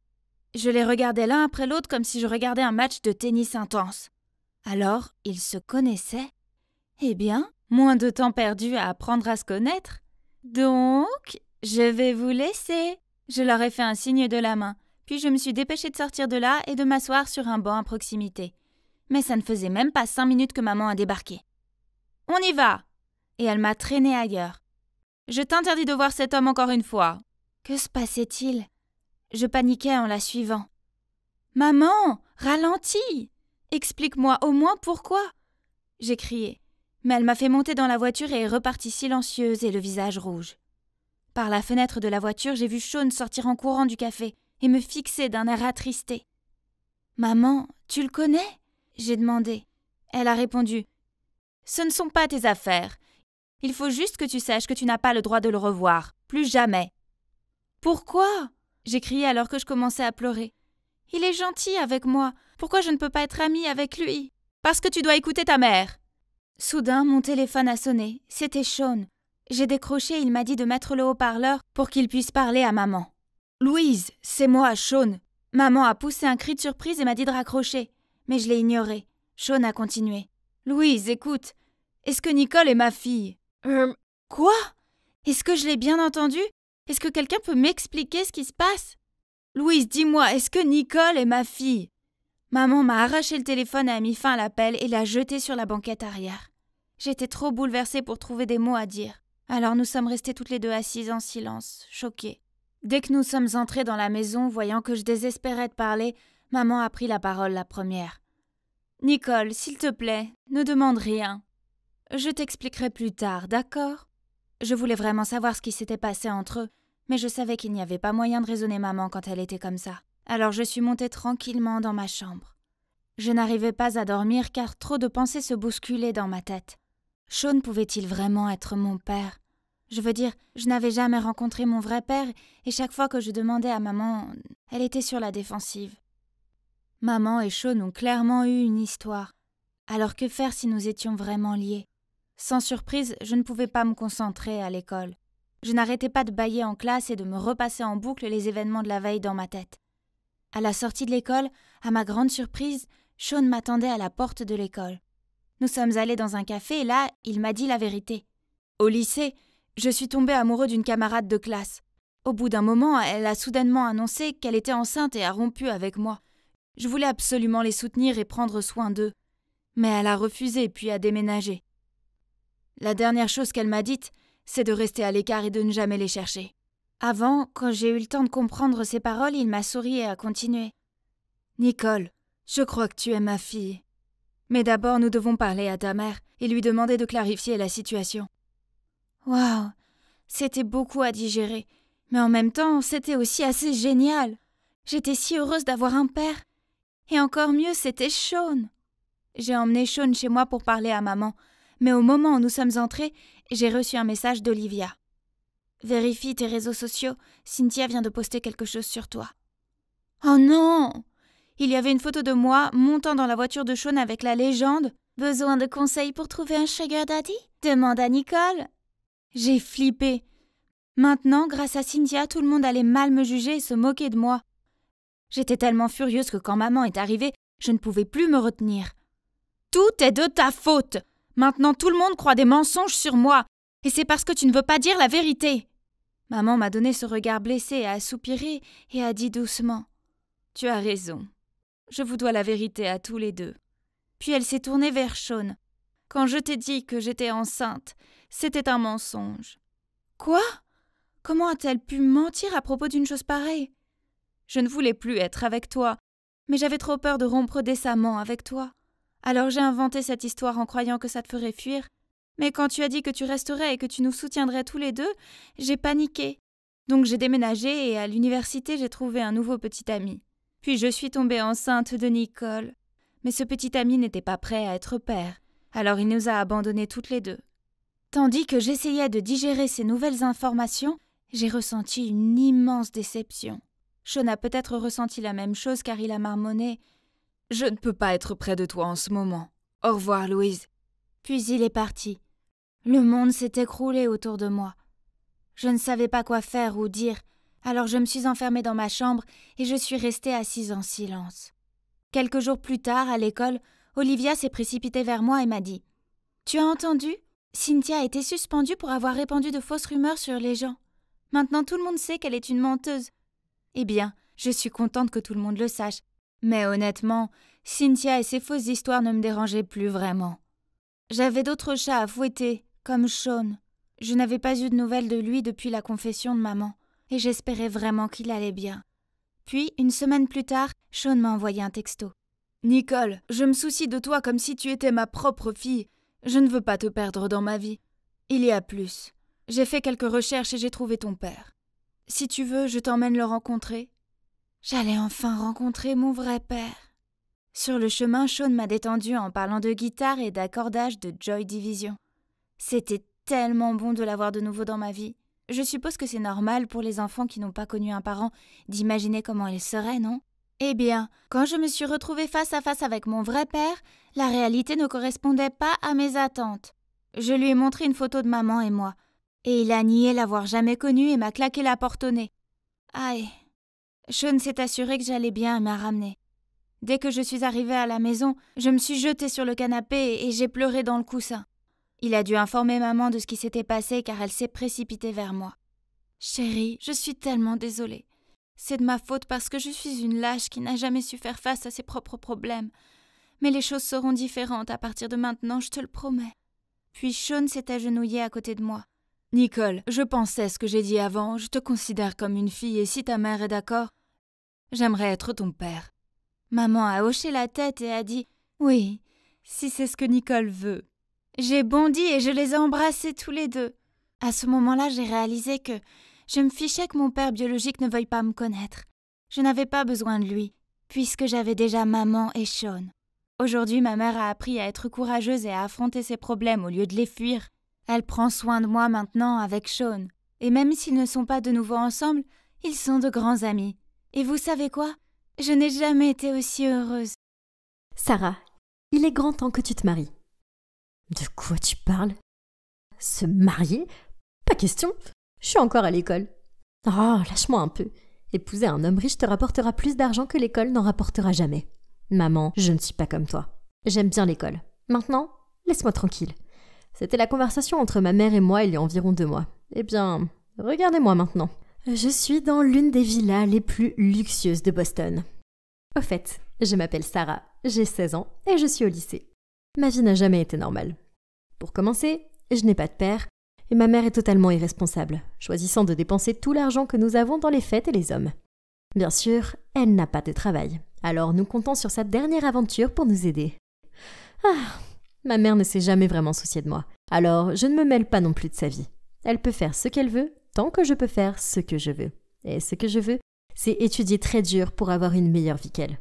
Je les regardais l'un après l'autre comme si je regardais un match de tennis intense. Alors, ils se connaissaient ? Eh bien, moins de temps perdu à apprendre à se connaître. Donc, je vais vous laisser. Je leur ai fait un signe de la main, puis je me suis dépêchée de sortir de là et de m'asseoir sur un banc à proximité. Mais ça ne faisait même pas 5 minutes que maman a débarqué. « On y va !» Et elle m'a traînée ailleurs. « Je t'interdis de voir cet homme encore une fois. » Que se passait-il ? Je paniquais en la suivant. « Maman, ralentis ! Explique-moi au moins pourquoi !» J'ai crié, mais elle m'a fait monter dans la voiture et est repartie silencieuse et le visage rouge. Par la fenêtre de la voiture, j'ai vu Sean sortir en courant du café et me fixer d'un air attristé. « Maman, tu le connais ?» j'ai demandé. Elle a répondu « Ce ne sont pas tes affaires. Il faut juste que tu saches que tu n'as pas le droit de le revoir. Plus jamais. »« Pourquoi ?» j'ai crié alors que je commençais à pleurer. « Il est gentil avec moi. Pourquoi je ne peux pas être amie avec lui ?»« Parce que tu dois écouter ta mère. » Soudain, mon téléphone a sonné. C'était Sean. J'ai décroché et il m'a dit de mettre le haut-parleur pour qu'il puisse parler à maman. « Louise, c'est moi, Sean. » Maman a poussé un cri de surprise et m'a dit de raccrocher. Mais je l'ai ignoré. Sean a continué. « Louise, écoute. Est-ce que Nicole est ma fille ?»« Quoi ? Est-ce que je l'ai bien entendu ? Est-ce que quelqu'un peut m'expliquer ce qui se passe ? Louise, dis-moi, est-ce que Nicole est ma fille ?» Maman m'a arraché le téléphone et a mis fin à l'appel et l'a jeté sur la banquette arrière. J'étais trop bouleversée pour trouver des mots à dire. Alors nous sommes restées toutes les deux assises en silence, choquées. Dès que nous sommes entrées dans la maison, voyant que je désespérais de parler, maman a pris la parole la première. « Nicole, s'il te plaît, ne demande rien. Je t'expliquerai plus tard, d'accord ?» Je voulais vraiment savoir ce qui s'était passé entre eux, mais je savais qu'il n'y avait pas moyen de raisonner maman quand elle était comme ça. Alors je suis montée tranquillement dans ma chambre. Je n'arrivais pas à dormir car trop de pensées se bousculaient dans ma tête. Sean pouvait-il vraiment être mon père ? Je veux dire, je n'avais jamais rencontré mon vrai père et chaque fois que je demandais à maman, elle était sur la défensive. Maman et Sean ont clairement eu une histoire. Alors que faire si nous étions vraiment liés ? Sans surprise, je ne pouvais pas me concentrer à l'école. Je n'arrêtais pas de bâiller en classe et de me repasser en boucle les événements de la veille dans ma tête. À la sortie de l'école, à ma grande surprise, Sean m'attendait à la porte de l'école. Nous sommes allés dans un café et là, il m'a dit la vérité. Au lycée, je suis tombée amoureux d'une camarade de classe. Au bout d'un moment, elle a soudainement annoncé qu'elle était enceinte et a rompu avec moi. Je voulais absolument les soutenir et prendre soin d'eux. Mais elle a refusé puis a déménagé. La dernière chose qu'elle m'a dite, c'est de rester à l'écart et de ne jamais les chercher. Avant, quand j'ai eu le temps de comprendre ses paroles, il m'a souri et a continué. « Nicole, je crois que tu es ma fille. Mais d'abord, nous devons parler à ta mère et lui demander de clarifier la situation. » Waouh, c'était beaucoup à digérer, mais en même temps, c'était aussi assez génial. J'étais si heureuse d'avoir un père. Et encore mieux, c'était Sean. J'ai emmené Sean chez moi pour parler à maman, mais au moment où nous sommes entrés, j'ai reçu un message d'Olivia. « Vérifie tes réseaux sociaux, Cynthia vient de poster quelque chose sur toi. » Oh non! Il y avait une photo de moi montant dans la voiture de Sean avec la légende « Besoin de conseils pour trouver un sugar daddy? Demande à Nicole. » J'ai flippé. Maintenant, grâce à Cynthia, tout le monde allait mal me juger et se moquer de moi. J'étais tellement furieuse que quand maman est arrivée, je ne pouvais plus me retenir. « Tout est de ta faute! Maintenant tout le monde croit des mensonges sur moi, et c'est parce que tu ne veux pas dire la vérité. » Maman m'a donné ce regard blessé, a soupiré et a dit doucement « Tu as raison. Je vous dois la vérité à tous les deux. » Puis elle s'est tournée vers Sean. « Quand je t'ai dit que j'étais enceinte, c'était un mensonge. » Quoi? Comment a-t-elle pu mentir à propos d'une chose pareille? Je ne voulais plus être avec toi, mais j'avais trop peur de rompre décemment avec toi. Alors j'ai inventé cette histoire en croyant que ça te ferait fuir. Mais quand tu as dit que tu resterais et que tu nous soutiendrais tous les deux, j'ai paniqué. Donc j'ai déménagé et à l'université j'ai trouvé un nouveau petit ami. Puis je suis tombée enceinte de Nicole. Mais ce petit ami n'était pas prêt à être père, alors il nous a abandonnés toutes les deux. Tandis que j'essayais de digérer ces nouvelles informations, j'ai ressenti une immense déception. Sean a peut-être ressenti la même chose car il a marmonné « Je ne peux pas être près de toi en ce moment. Au revoir, Louise. » Puis il est parti. Le monde s'est écroulé autour de moi. Je ne savais pas quoi faire ou dire, alors je me suis enfermée dans ma chambre et je suis restée assise en silence. Quelques jours plus tard, à l'école, Olivia s'est précipitée vers moi et m'a dit « Tu as entendu? Cynthia a été suspendue pour avoir répandu de fausses rumeurs sur les gens. Maintenant tout le monde sait qu'elle est une menteuse. » Eh bien, je suis contente que tout le monde le sache. Mais honnêtement, Cynthia et ses fausses histoires ne me dérangeaient plus vraiment. J'avais d'autres chats à fouetter, comme Sean. Je n'avais pas eu de nouvelles de lui depuis la confession de maman, et j'espérais vraiment qu'il allait bien. Puis, une semaine plus tard, Sean m'a envoyé un texto. « Nicole, je me soucie de toi comme si tu étais ma propre fille. Je ne veux pas te perdre dans ma vie. Il y a plus. J'ai fait quelques recherches et j'ai trouvé ton père. Si tu veux, je t'emmène le rencontrer. » J'allais enfin rencontrer mon vrai père. Sur le chemin, Sean m'a détendue en parlant de guitare et d'accordage de Joy Division. C'était tellement bon de l'avoir de nouveau dans ma vie. Je suppose que c'est normal pour les enfants qui n'ont pas connu un parent d'imaginer comment il serait, non? Eh bien, quand je me suis retrouvée face à face avec mon vrai père, la réalité ne correspondait pas à mes attentes. Je lui ai montré une photo de maman et moi, et il a nié l'avoir jamais connue et m'a claqué la porte au nez. Aïe! Sean s'est assuré que j'allais bien et m'a ramenée. Dès que je suis arrivée à la maison, je me suis jetée sur le canapé et j'ai pleuré dans le coussin. Il a dû informer maman de ce qui s'était passé car elle s'est précipitée vers moi. « Chérie, je suis tellement désolée. C'est de ma faute parce que je suis une lâche qui n'a jamais su faire face à ses propres problèmes. Mais les choses seront différentes à partir de maintenant, je te le promets. » Puis Sean s'est agenouillé à côté de moi. « Nicole, je pensais ce que j'ai dit avant, je te considère comme une fille et si ta mère est d'accord, j'aimerais être ton père. » Maman a hoché la tête et a dit « Oui, si c'est ce que Nicole veut. » J'ai bondi et je les ai embrassés tous les deux. À ce moment-là, j'ai réalisé que je me fichais que mon père biologique ne veuille pas me connaître. Je n'avais pas besoin de lui, puisque j'avais déjà maman et Sean. Aujourd'hui, ma mère a appris à être courageuse et à affronter ses problèmes au lieu de les fuir. Elle prend soin de moi maintenant avec Sean. Et même s'ils ne sont pas de nouveau ensemble, ils sont de grands amis. Et vous savez quoi? Je n'ai jamais été aussi heureuse. Sarah, il est grand temps que tu te maries. De quoi tu parles? Se marier? Pas question. Je suis encore à l'école. Oh, lâche-moi un peu. Épouser un homme riche te rapportera plus d'argent que l'école n'en rapportera jamais. Maman, je ne suis pas comme toi. J'aime bien l'école. Maintenant, laisse-moi tranquille. C'était la conversation entre ma mère et moi il y a environ 2 mois. Eh bien, regardez-moi maintenant. Je suis dans l'une des villas les plus luxueuses de Boston. Au fait, je m'appelle Sarah, j'ai 16 ans et je suis au lycée. Ma vie n'a jamais été normale. Pour commencer, je n'ai pas de père et ma mère est totalement irresponsable, choisissant de dépenser tout l'argent que nous avons dans les fêtes et les hommes. Bien sûr, elle n'a pas de travail, alors nous comptons sur sa dernière aventure pour nous aider. Ma mère ne s'est jamais vraiment souciée de moi, alors je ne me mêle pas non plus de sa vie. Elle peut faire ce qu'elle veut, tant que je peux faire ce que je veux. Et ce que je veux, c'est étudier très dur pour avoir une meilleure vie qu'elle.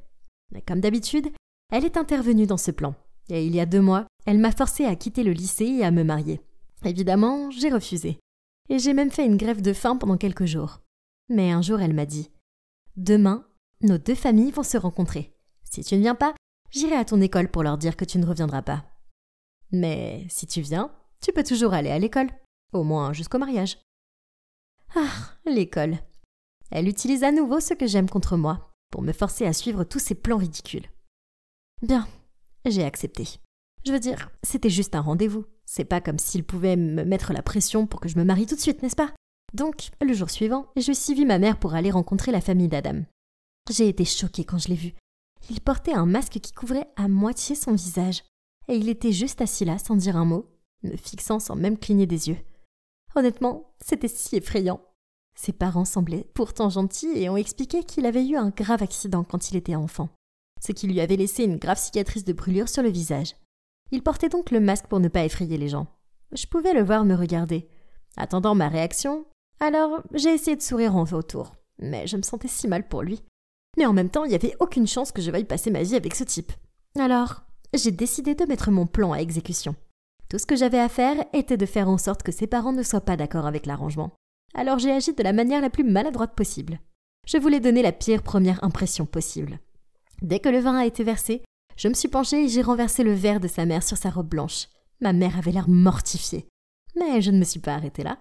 Mais comme d'habitude, elle est intervenue dans ce plan. Et il y a 2 mois, elle m'a forcée à quitter le lycée et à me marier. Évidemment, j'ai refusé. Et j'ai même fait une grève de faim pendant quelques jours. Mais un jour, elle m'a dit « Demain, nos 2 familles vont se rencontrer. Si tu ne viens pas, j'irai à ton école pour leur dire que tu ne reviendras pas. Mais si tu viens, tu peux toujours aller à l'école, au moins jusqu'au mariage. » Ah, l'école. Elle utilise à nouveau ce que j'aime contre moi, pour me forcer à suivre tous ces plans ridicules. Bien, j'ai accepté. Je veux dire, c'était juste un rendez-vous. C'est pas comme s'il pouvait me mettre la pression pour que je me marie tout de suite, n'est-ce pas? Donc, le jour suivant, je suivis ma mère pour aller rencontrer la famille d'Adam. J'ai été choquée quand je l'ai vu. Il portait un masque qui couvrait à moitié son visage. Et il était juste assis là, sans dire un mot, me fixant sans même cligner des yeux. Honnêtement, c'était si effrayant. Ses parents semblaient pourtant gentils et ont expliqué qu'il avait eu un grave accident quand il était enfant, ce qui lui avait laissé une grave cicatrice de brûlure sur le visage. Il portait donc le masque pour ne pas effrayer les gens. Je pouvais le voir me regarder. Attendant ma réaction, alors j'ai essayé de sourire en autour, mais je me sentais si mal pour lui. Mais en même temps, il n'y avait aucune chance que je veuille passer ma vie avec ce type. Alors, j'ai décidé de mettre mon plan à exécution. Tout ce que j'avais à faire était de faire en sorte que ses parents ne soient pas d'accord avec l'arrangement. Alors j'ai agi de la manière la plus maladroite possible. Je voulais donner la pire première impression possible. Dès que le vin a été versé, je me suis penchée et j'ai renversé le verre de sa mère sur sa robe blanche. Ma mère avait l'air mortifiée. Mais je ne me suis pas arrêtée là.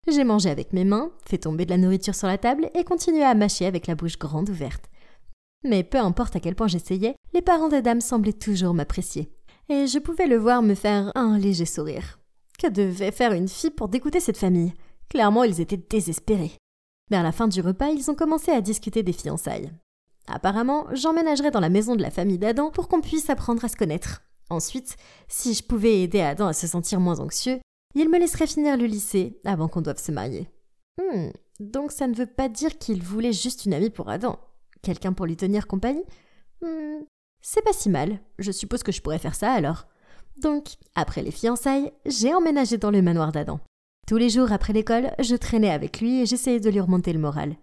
J'ai mangé avec mes mains, fait tomber de la nourriture sur la table et continué à mâcher avec la bouche grande ouverte. Mais peu importe à quel point j'essayais, les parents d'Adam semblaient toujours m'apprécier. Et je pouvais le voir me faire un léger sourire. Que devait faire une fille pour dégoûter cette famille? Clairement, ils étaient désespérés. Vers la fin du repas, ils ont commencé à discuter des fiançailles. Apparemment, j'emménagerais dans la maison de la famille d'Adam pour qu'on puisse apprendre à se connaître. Ensuite, si je pouvais aider Adam à se sentir moins anxieux, il me laisserait finir le lycée avant qu'on doive se marier. Donc ça ne veut pas dire qu'il voulait juste une amie pour Adam. Quelqu'un pour lui tenir compagnie? C'est pas si mal. Je suppose que je pourrais faire ça alors. Donc, après les fiançailles, j'ai emménagé dans le manoir d'Adam. Tous les jours après l'école, je traînais avec lui et j'essayais de lui remonter le moral.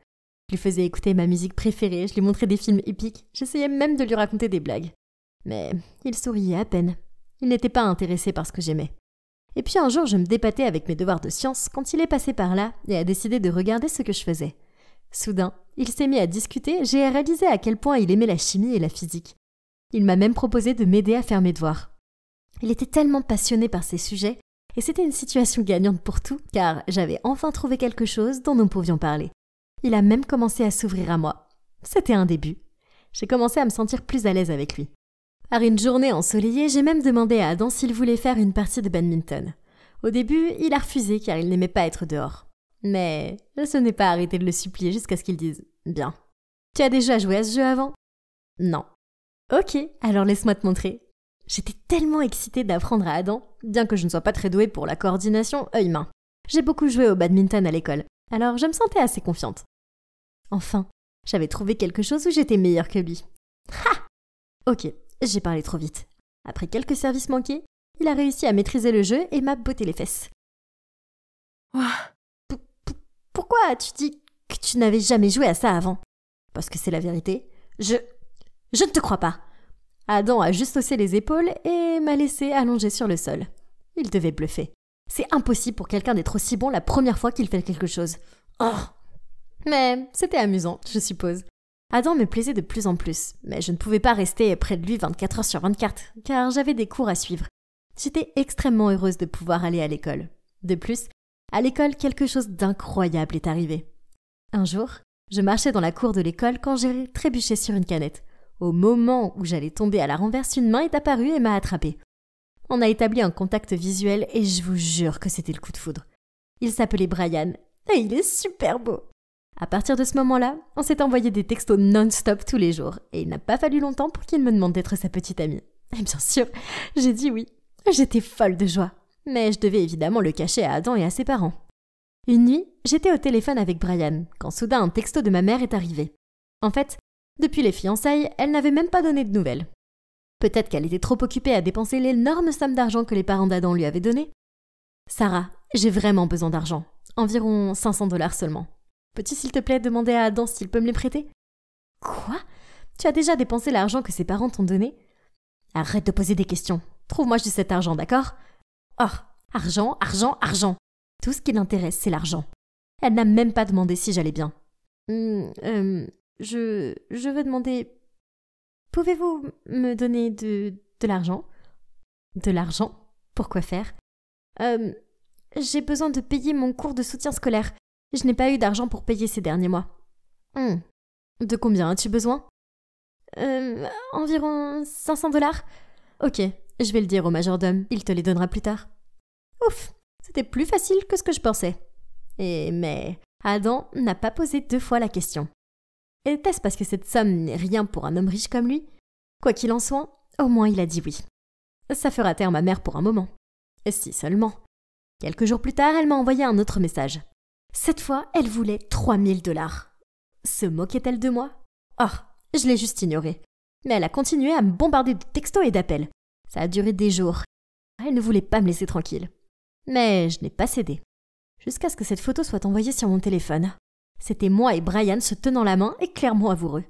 Je lui faisais écouter ma musique préférée, je lui montrais des films épiques, j'essayais même de lui raconter des blagues. Mais il souriait à peine. Il n'était pas intéressé par ce que j'aimais. Et puis un jour, je me débattais avec mes devoirs de sciences quand il est passé par là et a décidé de regarder ce que je faisais. Soudain, il s'est mis à discuter, j'ai réalisé à quel point il aimait la chimie et la physique. Il m'a même proposé de m'aider à faire mes devoirs. Il était tellement passionné par ces sujets, et c'était une situation gagnante pour tout, car j'avais enfin trouvé quelque chose dont nous pouvions parler. Il a même commencé à s'ouvrir à moi. C'était un début. J'ai commencé à me sentir plus à l'aise avec lui. Par une journée ensoleillée, j'ai même demandé à Adam s'il voulait faire une partie de badminton. Au début, il a refusé car il n'aimait pas être dehors. Mais ce n'est pas arrêté de le supplier jusqu'à ce qu'il dise « Bien. Tu as déjà joué à ce jeu avant ?»« Non. » « Ok, alors laisse-moi te montrer. » J'étais tellement excitée d'apprendre à Adam, bien que je ne sois pas très douée pour la coordination œil-main. J'ai beaucoup joué au badminton à l'école, alors je me sentais assez confiante. Enfin, j'avais trouvé quelque chose où j'étais meilleure que lui. Ha! Ok, j'ai parlé trop vite. Après quelques services manqués, il a réussi à maîtriser le jeu et m'a botté les fesses. Pourquoi as-tu dit que tu n'avais jamais joué à ça avant? Parce que c'est la vérité. Je ne te crois pas. Adam a juste haussé les épaules et m'a laissé allongée sur le sol. Il devait bluffer. C'est impossible pour quelqu'un d'être aussi bon la première fois qu'il fait quelque chose. Oh! Mais c'était amusant, je suppose. Adam me plaisait de plus en plus, mais je ne pouvais pas rester près de lui 24 heures sur 24, car j'avais des cours à suivre. J'étais extrêmement heureuse de pouvoir aller à l'école. De plus, à l'école, quelque chose d'incroyable est arrivé. Un jour, je marchais dans la cour de l'école quand j'ai trébuché sur une canette. Au moment où j'allais tomber à la renverse, une main est apparue et m'a attrapée. On a établi un contact visuel et je vous jure que c'était le coup de foudre. Il s'appelait Brian et il est super beau. À partir de ce moment-là, on s'est envoyé des textos non-stop tous les jours et il n'a pas fallu longtemps pour qu'il me demande d'être sa petite amie. Et bien sûr, j'ai dit oui. J'étais folle de joie. Mais je devais évidemment le cacher à Adam et à ses parents. Une nuit, j'étais au téléphone avec Brian quand soudain un texto de ma mère est arrivé. En fait, depuis les fiançailles, elle n'avait même pas donné de nouvelles. Peut-être qu'elle était trop occupée à dépenser l'énorme somme d'argent que les parents d'Adam lui avaient donnée. « Sarah, j'ai vraiment besoin d'argent. Environ 500 $ seulement. Peux-tu s'il te plaît demander à Adam s'il peut me les prêter ?»« Quoi ? Tu as déjà dépensé l'argent que ses parents t'ont donné ? » « Arrête de poser des questions. Trouve-moi juste cet argent, d'accord? Oh, argent, argent, argent. Tout ce qui l'intéresse, c'est l'argent. Elle n'a même pas demandé si j'allais bien. Je veux demander... Pouvez-vous me donner de l'argent? De l'argent? Pour quoi faire? J'ai besoin de payer mon cours de soutien scolaire. Je n'ai pas eu d'argent pour payer ces derniers mois. De combien as-tu besoin? Environ 500$. Ok, je vais le dire au majordome, il te les donnera plus tard. Ouf, c'était plus facile que ce que je pensais. Mais Adam n'a pas posé 2 fois la question. Était-ce parce que cette somme n'est rien pour un homme riche comme lui? Quoi qu'il en soit, au moins il a dit oui. Ça fera taire ma mère pour un moment. Et si seulement. Quelques jours plus tard, elle m'a envoyé un autre message. Cette fois, elle voulait 3000$. Se moquait-elle de moi? Oh, je l'ai juste ignorée. Mais elle a continué à me bombarder de textos et d'appels. Ça a duré des jours. Elle ne voulait pas me laisser tranquille. Mais je n'ai pas cédé. Jusqu'à ce que cette photo soit envoyée sur mon téléphone. C'était moi et Brian se tenant la main et clairement amoureux.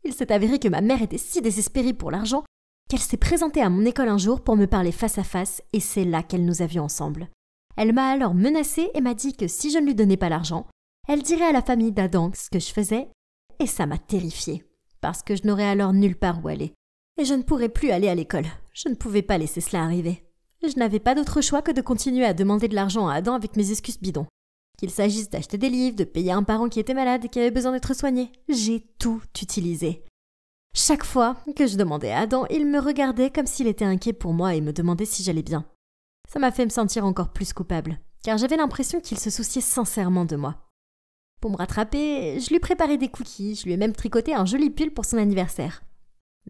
Il s'est avéré que ma mère était si désespérée pour l'argent qu'elle s'est présentée à mon école un jour pour me parler face à face et c'est là qu'elle nous a vus ensemble. Elle m'a alors menacée et m'a dit que si je ne lui donnais pas l'argent, elle dirait à la famille d'Adam ce que je faisais et ça m'a terrifiée parce que je n'aurais alors nulle part où aller. Et je ne pourrais plus aller à l'école. Je ne pouvais pas laisser cela arriver. Je n'avais pas d'autre choix que de continuer à demander de l'argent à Adam avec mes excuses bidons. Qu'il s'agisse d'acheter des livres, de payer un parent qui était malade et qui avait besoin d'être soigné. J'ai tout utilisé. Chaque fois que je demandais à Adam, il me regardait comme s'il était inquiet pour moi et me demandait si j'allais bien. Ça m'a fait me sentir encore plus coupable, car j'avais l'impression qu'il se souciait sincèrement de moi. Pour me rattraper, je lui préparais des cookies, je lui ai même tricoté un joli pull pour son anniversaire.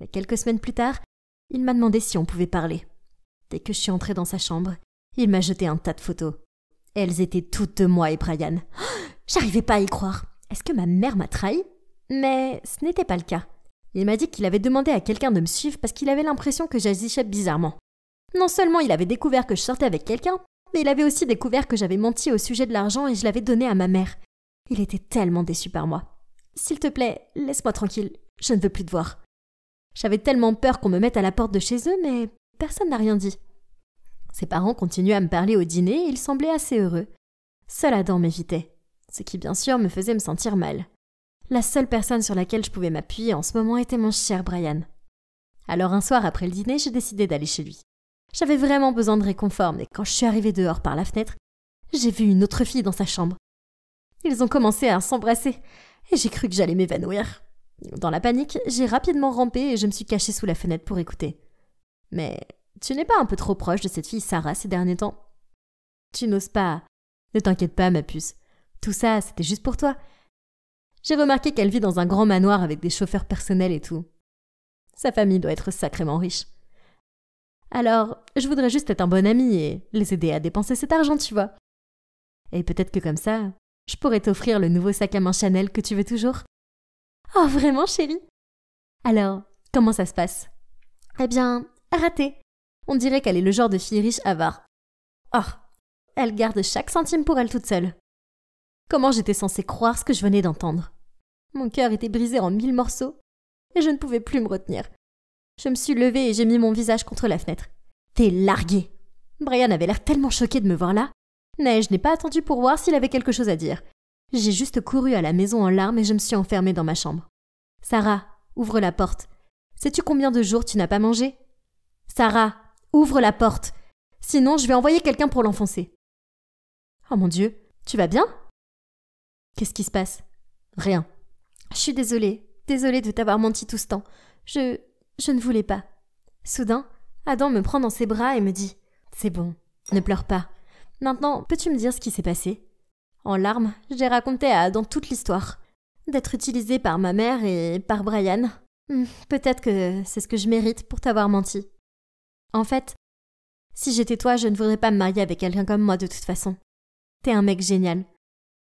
Mais quelques semaines plus tard, il m'a demandé si on pouvait parler. Dès que je suis entrée dans sa chambre, il m'a jeté un tas de photos. Elles étaient toutes de moi et Brian. J'arrivais pas à y croire. Est-ce que ma mère m'a trahi? Mais ce n'était pas le cas. Il m'a dit qu'il avait demandé à quelqu'un de me suivre parce qu'il avait l'impression que j'agissais bizarrement. Non seulement il avait découvert que je sortais avec quelqu'un, mais il avait aussi découvert que j'avais menti au sujet de l'argent et je l'avais donné à ma mère. Il était tellement déçu par moi. S'il te plaît, laisse-moi tranquille. Je ne veux plus te voir. J'avais tellement peur qu'on me mette à la porte de chez eux, mais personne n'a rien dit. Ses parents continuaient à me parler au dîner et ils semblaient assez heureux. Seul Adam m'évitait, ce qui bien sûr me faisait me sentir mal. La seule personne sur laquelle je pouvais m'appuyer en ce moment était mon cher Brian. Alors un soir après le dîner, j'ai décidé d'aller chez lui. J'avais vraiment besoin de réconfort, mais quand je suis arrivée dehors par la fenêtre, j'ai vu une autre fille dans sa chambre. Ils ont commencé à s'embrasser et j'ai cru que j'allais m'évanouir. Dans la panique, j'ai rapidement rampé et je me suis cachée sous la fenêtre pour écouter. Mais tu n'es pas un peu trop proche de cette fille Sarah ces derniers temps? Tu n'oses pas. Ne t'inquiète pas, ma puce. Tout ça, c'était juste pour toi. J'ai remarqué qu'elle vit dans un grand manoir avec des chauffeurs personnels et tout. Sa famille doit être sacrément riche. Alors, je voudrais juste être un bon ami et les aider à dépenser cet argent, tu vois. Et peut-être que comme ça, je pourrais t'offrir le nouveau sac à main Chanel que tu veux toujours. Oh, vraiment, chérie? Alors, comment ça se passe? Eh bien, raté. On dirait qu'elle est le genre de fille riche avare. Oh, elle garde chaque centime pour elle toute seule. Comment j'étais censée croire ce que je venais d'entendre? Mon cœur était brisé en 1000 morceaux et je ne pouvais plus me retenir. Je me suis levée et j'ai mis mon visage contre la fenêtre. T'es larguée! Brian avait l'air tellement choqué de me voir là, mais je n'ai pas attendu pour voir s'il avait quelque chose à dire. J'ai juste couru à la maison en larmes et je me suis enfermée dans ma chambre. Sarah, ouvre la porte. Sais-tu combien de jours tu n'as pas mangé? Sarah, ouvre la porte. Sinon, je vais envoyer quelqu'un pour l'enfoncer. Oh mon Dieu, tu vas bien? Qu'est-ce qui se passe? Rien. Je suis désolée de t'avoir menti tout ce temps. Je ne voulais pas. Soudain, Adam me prend dans ses bras et me dit « C'est bon, ne pleure pas. Maintenant, peux-tu me dire ce qui s'est passé ?» En larmes, j'ai raconté à Adam toute l'histoire. D'être utilisée par ma mère et par Brian. Peut-être que c'est ce que je mérite pour t'avoir menti. En fait, si j'étais toi, je ne voudrais pas me marier avec quelqu'un comme moi de toute façon. T'es un mec génial.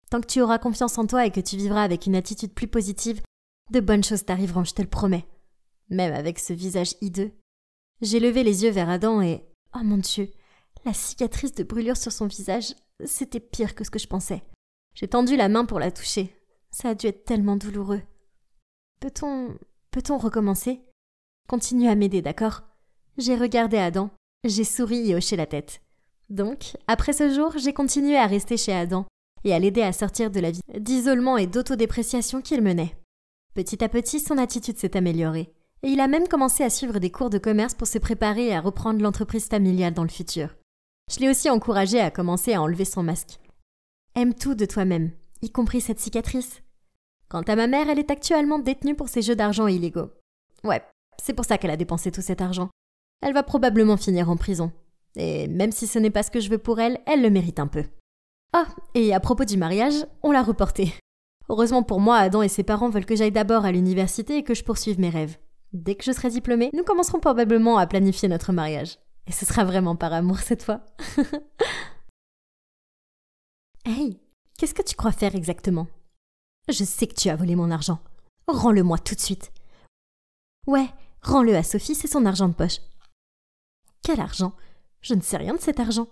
Tant que tu auras confiance en toi et que tu vivras avec une attitude plus positive, de bonnes choses t'arriveront, je te le promets. Même avec ce visage hideux. J'ai levé les yeux vers Adam et... Oh mon Dieu, la cicatrice de brûlure sur son visage, c'était pire que ce que je pensais. J'ai tendu la main pour la toucher. Ça a dû être tellement douloureux. Peut-on recommencer? Continue à m'aider, d'accord? J'ai regardé Adam. J'ai souri et hoché la tête. Donc, après ce jour, j'ai continué à rester chez Adam et à l'aider à sortir de la vie d'isolement et d'autodépréciation qu'il menait. Petit à petit, son attitude s'est améliorée et il a même commencé à suivre des cours de commerce pour se préparer à reprendre l'entreprise familiale dans le futur. Je l'ai aussi encouragé à commencer à enlever son masque. Aime tout de toi-même, y compris cette cicatrice. Quant à ma mère, elle est actuellement détenue pour ses jeux d'argent illégaux. Ouais, c'est pour ça qu'elle a dépensé tout cet argent. Elle va probablement finir en prison. Et même si ce n'est pas ce que je veux pour elle, elle le mérite un peu. Ah, et à propos du mariage, on l'a reporté. Heureusement pour moi, Adam et ses parents veulent que j'aille d'abord à l'université et que je poursuive mes rêves. Dès que je serai diplômée, nous commencerons probablement à planifier notre mariage. Et ce sera vraiment par amour cette fois. Hey, qu'est-ce que tu crois faire exactement? Je sais que tu as volé mon argent. Rends-le-moi tout de suite. Ouais, rends-le à Sophie, c'est son argent de poche. Quel argent? Je ne sais rien de cet argent.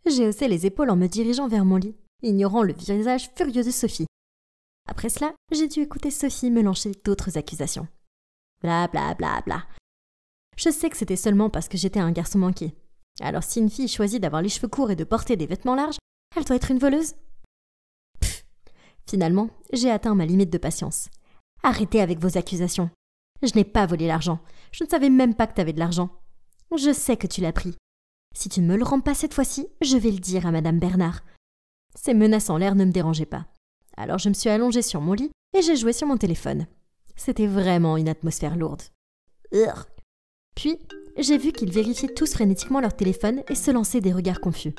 J'ai haussé les épaules en me dirigeant vers mon lit, ignorant le visage furieux de Sophie. Après cela, j'ai dû écouter Sophie me lancer d'autres accusations. Bla bla bla bla. Je sais que c'était seulement parce que j'étais un garçon manqué. Alors si une fille choisit d'avoir les cheveux courts et de porter des vêtements larges, elle doit être une voleuse? Pfff. Finalement, j'ai atteint ma limite de patience. Arrêtez avec vos accusations. Je n'ai pas volé l'argent. Je ne savais même pas que tu avais de l'argent. Je sais que tu l'as pris. Si tu ne me le rends pas cette fois-ci, je vais le dire à Madame Bernard. Ces menaces en l'air ne me dérangeaient pas. Alors je me suis allongée sur mon lit et j'ai joué sur mon téléphone. C'était vraiment une atmosphère lourde. Urgh. Puis, j'ai vu qu'ils vérifiaient tous frénétiquement leur téléphone et se lançaient des regards confus.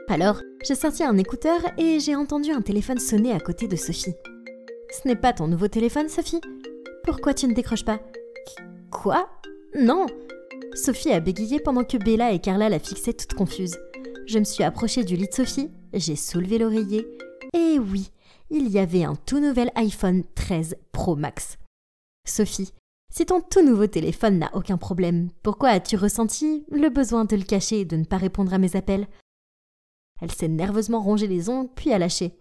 Alors, j'ai sorti un écouteur et j'ai entendu un téléphone sonner à côté de Sophie. « Ce n'est pas ton nouveau téléphone, Sophie? Pourquoi tu ne décroches pas? »« Quoi? Non !» Sophie a bégayé pendant que Bella et Carla la fixaient toutes confuses. Je me suis approchée du lit de Sophie, j'ai soulevé l'oreiller, et oui, il y avait un tout nouvel iPhone 13 Pro Max. Sophie, si ton tout nouveau téléphone n'a aucun problème, pourquoi as-tu ressenti le besoin de le cacher et de ne pas répondre à mes appels? Elle s'est nerveusement rongé les ongles, puis a lâché.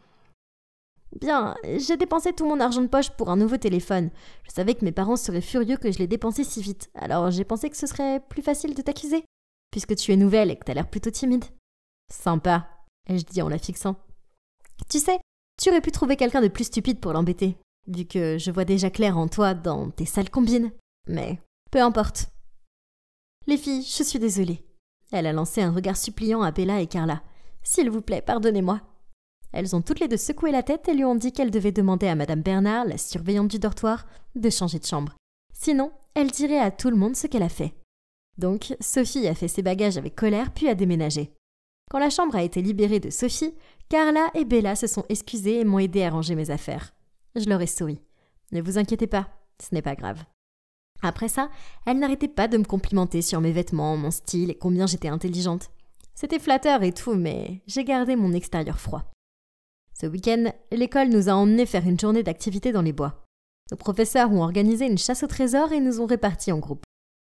Bien, j'ai dépensé tout mon argent de poche pour un nouveau téléphone. Je savais que mes parents seraient furieux que je l'ai dépensé si vite, alors j'ai pensé que ce serait plus facile de t'accuser, puisque tu es nouvelle et que t'as l'air plutôt timide. Sympa, ai-je dit en la fixant. Tu sais, tu aurais pu trouver quelqu'un de plus stupide pour l'embêter, vu que je vois déjà clair en toi dans tes sales combines. Mais peu importe. Les filles, je suis désolée. Elle a lancé un regard suppliant à Bella et Carla. S'il vous plaît, pardonnez-moi. Elles ont toutes les deux secoué la tête et lui ont dit qu'elle devait demander à Madame Bernard, la surveillante du dortoir, de changer de chambre. Sinon, elle dirait à tout le monde ce qu'elle a fait. Donc, Sophie a fait ses bagages avec colère puis a déménagé. Quand la chambre a été libérée de Sophie, Carla et Bella se sont excusées et m'ont aidé à ranger mes affaires. Je leur ai souri. Ne vous inquiétez pas, ce n'est pas grave. Après ça, elles n'arrêtaient pas de me complimenter sur mes vêtements, mon style et combien j'étais intelligente. C'était flatteur et tout, mais j'ai gardé mon extérieur froid. Ce week-end, l'école nous a emmenés faire une journée d'activité dans les bois. Nos professeurs ont organisé une chasse au trésor et nous ont répartis en groupes.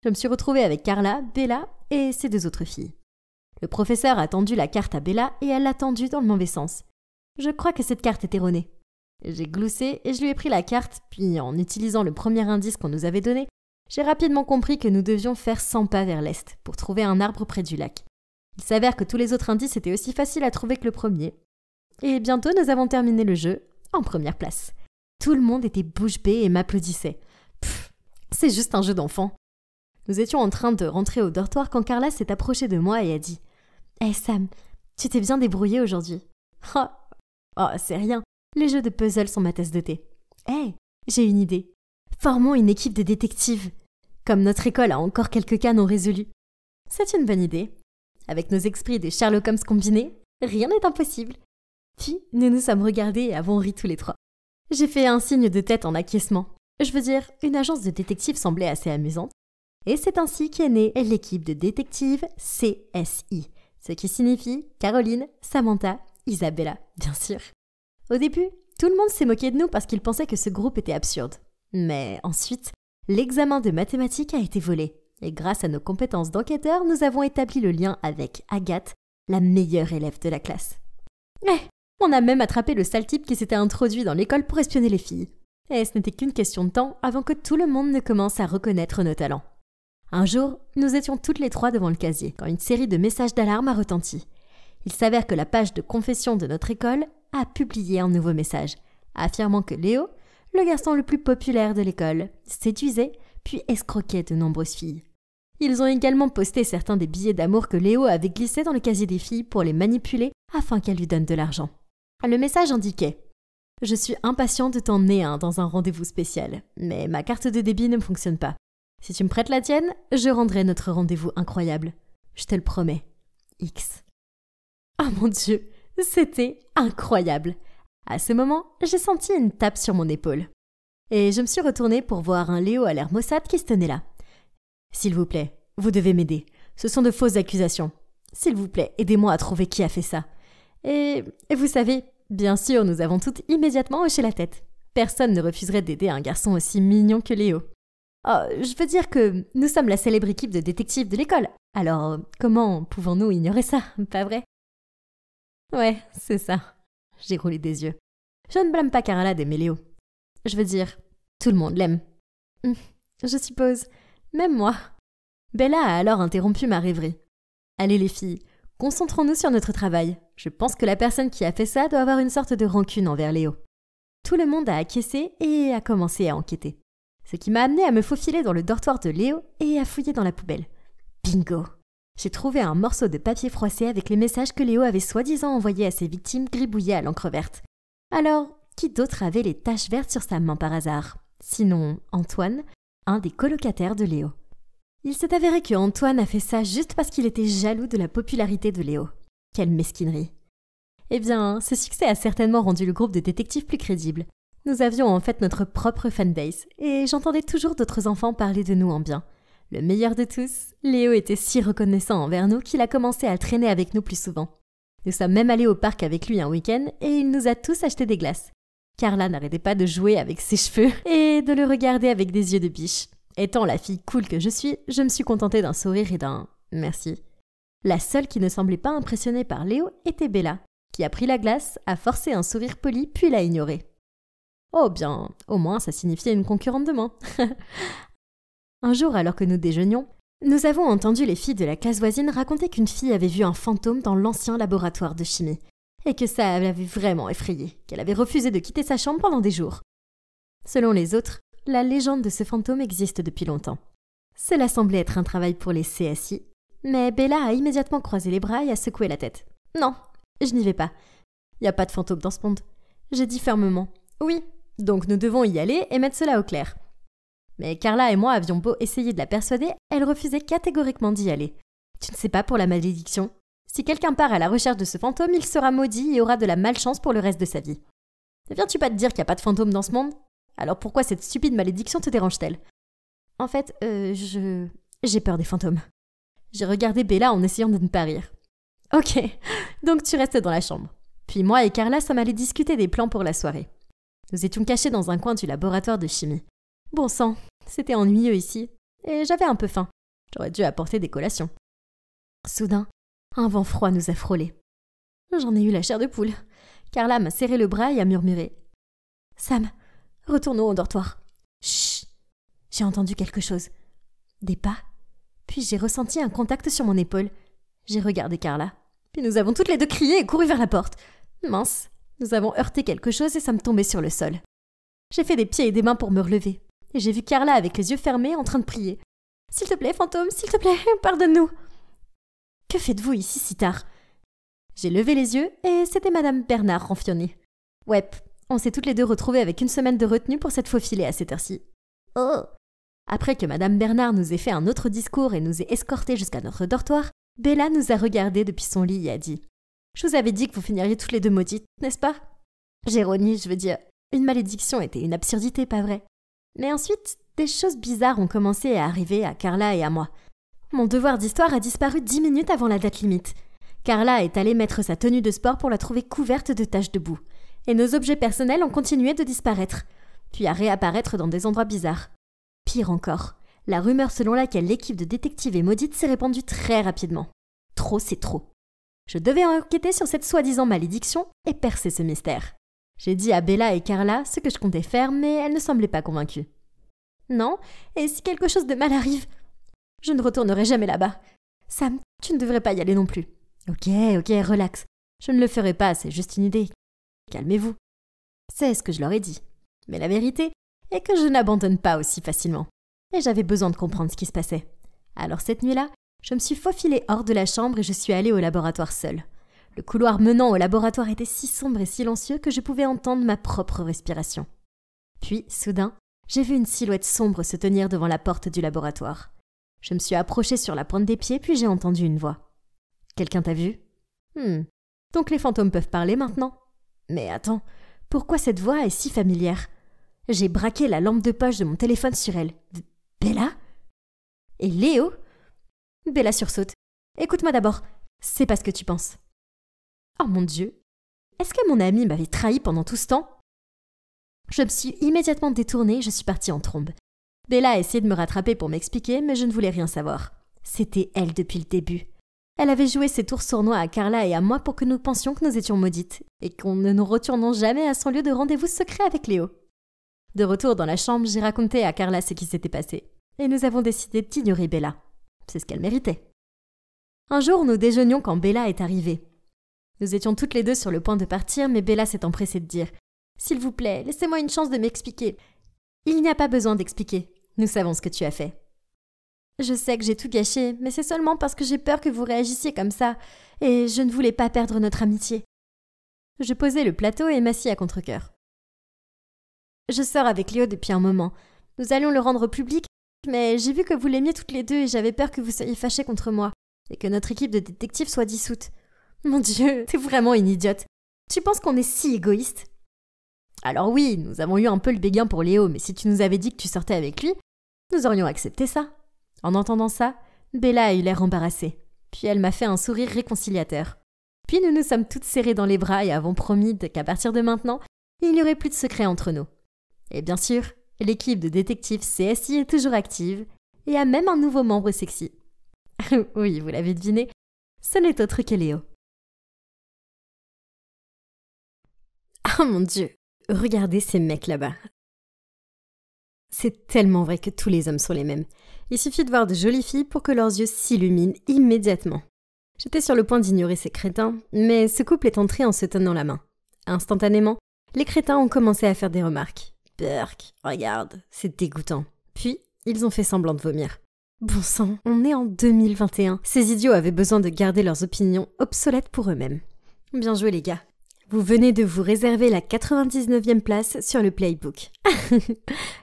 Je me suis retrouvée avec Carla, Bella et ses deux autres filles. Le professeur a tendu la carte à Bella et elle l'a tendue dans le mauvais sens. Je crois que cette carte est erronée. J'ai gloussé et je lui ai pris la carte, puis en utilisant le premier indice qu'on nous avait donné, j'ai rapidement compris que nous devions faire 100 pas vers l'est pour trouver un arbre près du lac. Il s'avère que tous les autres indices étaient aussi faciles à trouver que le premier. Et bientôt, nous avons terminé le jeu en première place. Tout le monde était bouche bée et m'applaudissait. Pfff, c'est juste un jeu d'enfant. Nous étions en train de rentrer au dortoir quand Carla s'est approchée de moi et a dit « Hey Sam, tu t'es bien débrouillée aujourd'hui. » Oh, c'est rien. Les jeux de puzzle sont ma tasse de thé. Hey, j'ai une idée. Formons une équipe de détectives. Comme notre école a encore quelques cas non résolus. C'est une bonne idée. Avec nos esprits de Sherlock Holmes combinés, rien n'est impossible. Puis, nous nous sommes regardés et avons ri tous les trois. J'ai fait un signe de tête en acquiescement. Je veux dire, une agence de détectives semblait assez amusante. Et c'est ainsi qu'est née l'équipe de détectives CSI, ce qui signifie Caroline, Samantha, Isabella, bien sûr. Au début, tout le monde s'est moqué de nous parce qu'il pensait que ce groupe était absurde. Mais ensuite, l'examen de mathématiques a été volé. Et grâce à nos compétences d'enquêteurs, nous avons établi le lien avec Agathe, la meilleure élève de la classe. On a même attrapé le sale type qui s'était introduit dans l'école pour espionner les filles. Et ce n'était qu'une question de temps avant que tout le monde ne commence à reconnaître nos talents. Un jour, nous étions toutes les trois devant le casier quand une série de messages d'alarme a retenti. Il s'avère que la page de confession de notre école a publié un nouveau message, affirmant que Léo, le garçon le plus populaire de l'école, séduisait puis escroquait de nombreuses filles. Ils ont également posté certains des billets d'amour que Léo avait glissés dans le casier des filles pour les manipuler afin qu'elles lui donnent de l'argent. Le message indiquait « Je suis impatient de t'emmener dans un rendez-vous spécial, mais ma carte de débit ne fonctionne pas. Si tu me prêtes la tienne, je rendrai notre rendez-vous incroyable. Je te le promets. X. » Oh mon Dieu, c'était incroyable. À ce moment, j'ai senti une tape sur mon épaule. Et je me suis retournée pour voir un Léo à l'air maussade qui se tenait là. « S'il vous plaît, vous devez m'aider. Ce sont de fausses accusations. S'il vous plaît, aidez-moi à trouver qui a fait ça. » Et vous savez, bien sûr, nous avons toutes immédiatement hoché la tête. Personne ne refuserait d'aider un garçon aussi mignon que Léo. Oh, je veux dire que nous sommes la célèbre équipe de détectives de l'école. Alors, comment pouvons-nous ignorer ça, pas vrai? Ouais, c'est ça. J'ai roulé des yeux. Je ne blâme pas Carla d'aimer Léo. Je veux dire, tout le monde l'aime. Je suppose, même moi. Bella a alors interrompu ma rêverie. Allez les filles, concentrons-nous sur notre travail. Je pense que la personne qui a fait ça doit avoir une sorte de rancune envers Léo. Tout le monde a acquiescé et a commencé à enquêter. Ce qui m'a amené à me faufiler dans le dortoir de Léo et à fouiller dans la poubelle. Bingo! J'ai trouvé un morceau de papier froissé avec les messages que Léo avait soi-disant envoyés à ses victimes gribouillés à l'encre verte. Alors, qui d'autre avait les taches vertes sur sa main par hasard? Sinon, Antoine, un des colocataires de Léo. Il s'est avéré que Antoine a fait ça juste parce qu'il était jaloux de la popularité de Léo. Quelle mesquinerie! Eh bien, ce succès a certainement rendu le groupe de détectives plus crédible. Nous avions en fait notre propre fanbase, et j'entendais toujours d'autres enfants parler de nous en bien. Le meilleur de tous, Léo était si reconnaissant envers nous qu'il a commencé à traîner avec nous plus souvent. Nous sommes même allés au parc avec lui un week-end, et il nous a tous acheté des glaces. Carla n'arrêtait pas de jouer avec ses cheveux et de le regarder avec des yeux de biche. Étant la fille cool que je suis, je me suis contentée d'un sourire et d'un « merci ». La seule qui ne semblait pas impressionnée par Léo était Bella, qui a pris la glace, a forcé un sourire poli puis l'a ignoré. Oh bien, au moins ça signifiait une concurrente de moins. Un jour, alors que nous déjeunions, nous avons entendu les filles de la classe voisine raconter qu'une fille avait vu un fantôme dans l'ancien laboratoire de chimie, et que ça l'avait vraiment effrayée, qu'elle avait refusé de quitter sa chambre pendant des jours. Selon les autres, la légende de ce fantôme existe depuis longtemps. Cela semblait être un travail pour les CSI, mais Bella a immédiatement croisé les bras et a secoué la tête. Non, je n'y vais pas. Il n'y a pas de fantôme dans ce monde. J'ai dit fermement. Oui, donc nous devons y aller et mettre cela au clair. Mais Carla et moi avions beau essayer de la persuader, elle refusait catégoriquement d'y aller. Tu ne sais pas pour la malédiction. Si quelqu'un part à la recherche de ce fantôme, il sera maudit et aura de la malchance pour le reste de sa vie. Ne viens-tu pas te dire qu'il n'y a pas de fantôme dans ce monde? Alors pourquoi cette stupide malédiction te dérange-t-elle? En fait, j'ai peur des fantômes. J'ai regardé Bella en essayant de ne pas rire. Ok, donc tu restes dans la chambre. Puis moi et Carla sommes allés discuter des plans pour la soirée. Nous étions cachés dans un coin du laboratoire de chimie. Bon sang, c'était ennuyeux ici, et j'avais un peu faim. J'aurais dû apporter des collations. Soudain, un vent froid nous a frôlés. J'en ai eu la chair de poule. Carla m'a serré le bras et a murmuré. « Sam, retournons au dortoir. » Chut. J'ai entendu quelque chose. Des pas. Puis j'ai ressenti un contact sur mon épaule. J'ai regardé Carla. Puis nous avons toutes les deux crié et couru vers la porte. Mince, nous avons heurté quelque chose et ça me tombait sur le sol. J'ai fait des pieds et des mains pour me relever. Et j'ai vu Carla avec les yeux fermés en train de prier. « S'il te plaît, fantôme, s'il te plaît, pardonne-nous !»« Que faites-vous ici si tard ?» J'ai levé les yeux et c'était Madame Bernard renfionnée. Ouais, on s'est toutes les deux retrouvées avec une semaine de retenue pour s'être faufilées à cette heure-ci. Oh. Après que Madame Bernard nous ait fait un autre discours et nous ait escortés jusqu'à notre dortoir, Bella nous a regardés depuis son lit et a dit « Je vous avais dit que vous finiriez toutes les deux maudites, n'est-ce pas ?» J'ai rogné, je veux dire, une malédiction était une absurdité, pas vrai? Mais ensuite, des choses bizarres ont commencé à arriver à Carla et à moi. Mon devoir d'histoire a disparu 10 minutes avant la date limite. Carla est allée mettre sa tenue de sport pour la trouver couverte de taches de boue. Et nos objets personnels ont continué de disparaître, puis à réapparaître dans des endroits bizarres. Pire encore, la rumeur selon laquelle l'équipe de détectives est maudite s'est répandue très rapidement. Trop, c'est trop. Je devais enquêter sur cette soi-disant malédiction et percer ce mystère. J'ai dit à Bella et Carla ce que je comptais faire, mais elles ne semblaient pas convaincues. Non, et si quelque chose de mal arrive? Je ne retournerai jamais là-bas. Sam, tu ne devrais pas y aller non plus. Ok, relax. Je ne le ferai pas, c'est juste une idée. Calmez-vous. C'est ce que je leur ai dit. Mais la vérité est que je n'abandonne pas aussi facilement. Et j'avais besoin de comprendre ce qui se passait. Alors cette nuit-là, je me suis faufilée hors de la chambre et je suis allée au laboratoire seule. Le couloir menant au laboratoire était si sombre et silencieux que je pouvais entendre ma propre respiration. Puis, soudain, j'ai vu une silhouette sombre se tenir devant la porte du laboratoire. Je me suis approchée sur la pointe des pieds, puis j'ai entendu une voix. « Quelqu'un t'a vu ? Donc les fantômes peuvent parler maintenant ? Mais attends, pourquoi cette voix est si familière ? J'ai braqué la lampe de poche de mon téléphone sur elle. Bella ? Et Léo ? Bella sursaute. « Écoute-moi d'abord, c'est pas ce que tu penses. » Oh mon Dieu, est-ce que mon ami m'avait trahi pendant tout ce temps ? Je me suis immédiatement détournée et je suis partie en trombe. Bella a essayé de me rattraper pour m'expliquer, mais je ne voulais rien savoir. C'était elle depuis le début. Elle avait joué ses tours sournois à Carla et à moi pour que nous pensions que nous étions maudites et qu'on ne nous retournons jamais à son lieu de rendez-vous secret avec Léo. De retour dans la chambre, j'ai raconté à Carla ce qui s'était passé et nous avons décidé d'ignorer Bella. C'est ce qu'elle méritait. Un jour, nous déjeunions quand Bella est arrivée. Nous étions toutes les deux sur le point de partir, mais Bella s'est empressée de dire « S'il vous plaît, laissez-moi une chance de m'expliquer. » « Il n'y a pas besoin d'expliquer. Nous savons ce que tu as fait. » Je sais que j'ai tout gâché, mais c'est seulement parce que j'ai peur que vous réagissiez comme ça, et je ne voulais pas perdre notre amitié. Je posai le plateau et m'assis à contre-cœur. Je sors avec Léo depuis un moment. Nous allions le rendre public, mais j'ai vu que vous l'aimiez toutes les deux et j'avais peur que vous soyez fâchés contre moi, et que notre équipe de détectives soit dissoute. Mon Dieu, t'es vraiment une idiote. Tu penses qu'on est si égoïste ? Alors oui, nous avons eu un peu le béguin pour Léo, mais si tu nous avais dit que tu sortais avec lui, nous aurions accepté ça. En entendant ça, Bella a eu l'air embarrassée. Puis elle m'a fait un sourire réconciliateur. Puis nous nous sommes toutes serrées dans les bras et avons promis qu'à partir de maintenant, il n'y aurait plus de secret entre nous. Et bien sûr, l'équipe de détectives CSI est toujours active et a même un nouveau membre sexy. Oui, vous l'avez deviné, ce n'est autre que Léo. Oh mon Dieu, regardez ces mecs là-bas. C'est tellement vrai que tous les hommes sont les mêmes. Il suffit de voir de jolies filles pour que leurs yeux s'illuminent immédiatement. J'étais sur le point d'ignorer ces crétins, mais ce couple est entré en se tenant la main. Instantanément, les crétins ont commencé à faire des remarques. « Burk, regarde, c'est dégoûtant. » Puis, ils ont fait semblant de vomir. Bon sang, on est en 2021. Ces idiots avaient besoin de garder leurs opinions obsolètes pour eux-mêmes. Bien joué les gars. Vous venez de vous réserver la 99e place sur le Playbook.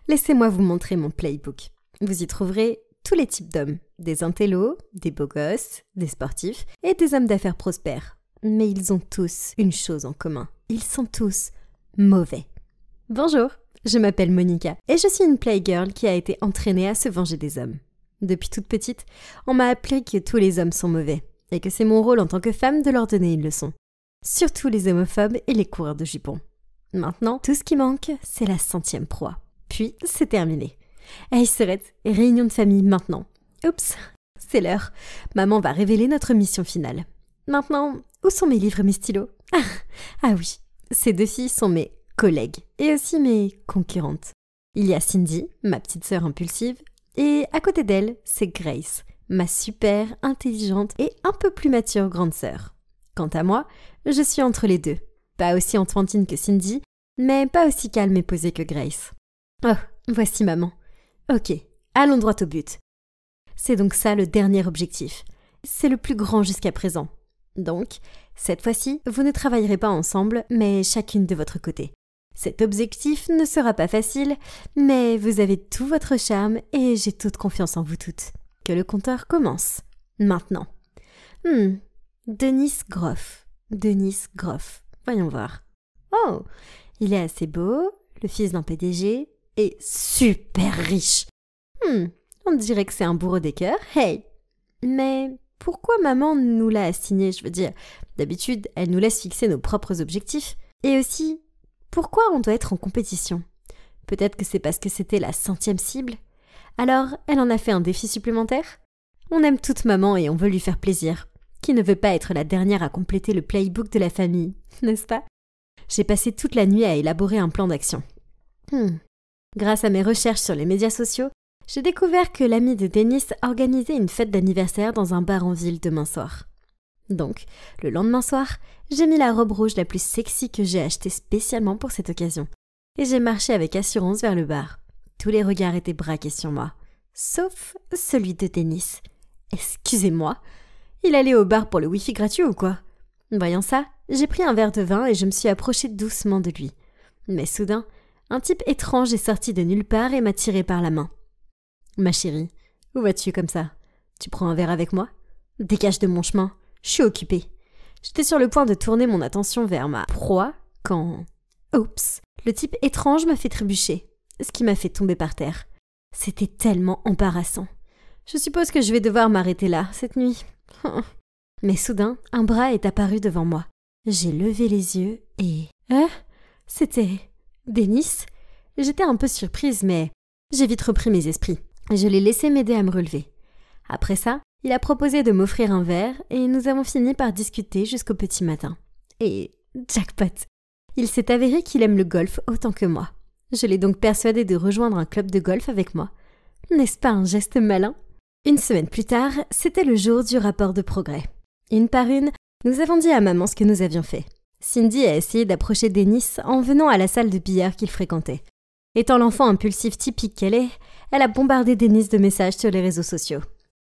Laissez-moi vous montrer mon Playbook. Vous y trouverez tous les types d'hommes. Des intellos, des beaux gosses, des sportifs et des hommes d'affaires prospères. Mais ils ont tous une chose en commun. Ils sont tous mauvais. Bonjour, je m'appelle Monica et je suis une playgirl qui a été entraînée à se venger des hommes. Depuis toute petite, on m'a appris que tous les hommes sont mauvais et que c'est mon rôle en tant que femme de leur donner une leçon. Surtout les homophobes et les coureurs de jupons. Maintenant, tout ce qui manque, c'est la 100e proie. Puis, c'est terminé. Hey Serette, réunion de famille maintenant. Oups, c'est l'heure. Maman va révéler notre mission finale. Maintenant, où sont mes livres et mes stylos ? Ah oui, ces deux filles sont mes collègues et aussi mes concurrentes. Il y a Cindy, ma petite sœur impulsive, et à côté d'elle, c'est Grace, ma super intelligente et un peu plus mature grande sœur. Quant à moi, je suis entre les deux. Pas aussi enfantine que Cindy, mais pas aussi calme et posée que Grace. Oh, voici maman. Ok, allons droit au but. C'est donc ça le dernier objectif. C'est le plus grand jusqu'à présent. Donc, cette fois-ci, vous ne travaillerez pas ensemble, mais chacune de votre côté. Cet objectif ne sera pas facile, mais vous avez tout votre charme et j'ai toute confiance en vous toutes. Que le compteur commence. Maintenant. Denis Groff. Voyons voir. Oh, il est assez beau, le fils d'un PDG, et super riche. On dirait que c'est un bourreau des cœurs. Hey! Mais pourquoi maman nous l'a assigné, je veux dire, d'habitude, elle nous laisse fixer nos propres objectifs. Et aussi, pourquoi on doit être en compétition? Peut-être que c'est parce que c'était la 100e cible. Alors, elle en a fait un défi supplémentaire? On aime toute maman et on veut lui faire plaisir. Qui ne veut pas être la dernière à compléter le playbook de la famille, n'est-ce pas? J'ai passé toute la nuit à élaborer un plan d'action. Grâce à mes recherches sur les médias sociaux, j'ai découvert que l'ami de Denis organisait une fête d'anniversaire dans un bar en ville demain soir. Donc, le lendemain soir, j'ai mis la robe rouge la plus sexy que j'ai achetée spécialement pour cette occasion. Et j'ai marché avec assurance vers le bar. Tous les regards étaient braqués sur moi, sauf celui de Denis. Excusez-moi, il allait au bar pour le wifi gratuit ou quoi? Voyant ça, j'ai pris un verre de vin et je me suis approchée doucement de lui. Mais soudain, un type étrange est sorti de nulle part et m'a tiré par la main. « Ma chérie, où vas-tu comme ça? Tu prends un verre avec moi? Dégage de mon chemin, je suis occupée. » J'étais sur le point de tourner mon attention vers ma proie quand... Oups, le type étrange m'a fait trébucher, ce qui m'a fait tomber par terre. C'était tellement embarrassant. Je suppose que je vais devoir m'arrêter là, cette nuit. Mais soudain, un bras est apparu devant moi. J'ai levé les yeux et... C'était... Denis? J'étais un peu surprise, mais j'ai vite repris mes esprits. Je l'ai laissé m'aider à me relever. Après ça, il a proposé de m'offrir un verre et nous avons fini par discuter jusqu'au petit matin. Et jackpot! Il s'est avéré qu'il aime le golf autant que moi. Je l'ai donc persuadé de rejoindre un club de golf avec moi. N'est-ce pas un geste malin? Une semaine plus tard, c'était le jour du rapport de progrès. Une par une, nous avons dit à maman ce que nous avions fait. Cindy a essayé d'approcher Denis en venant à la salle de billard qu'il fréquentait. Étant l'enfant impulsif typique qu'elle est, elle a bombardé Denis de messages sur les réseaux sociaux.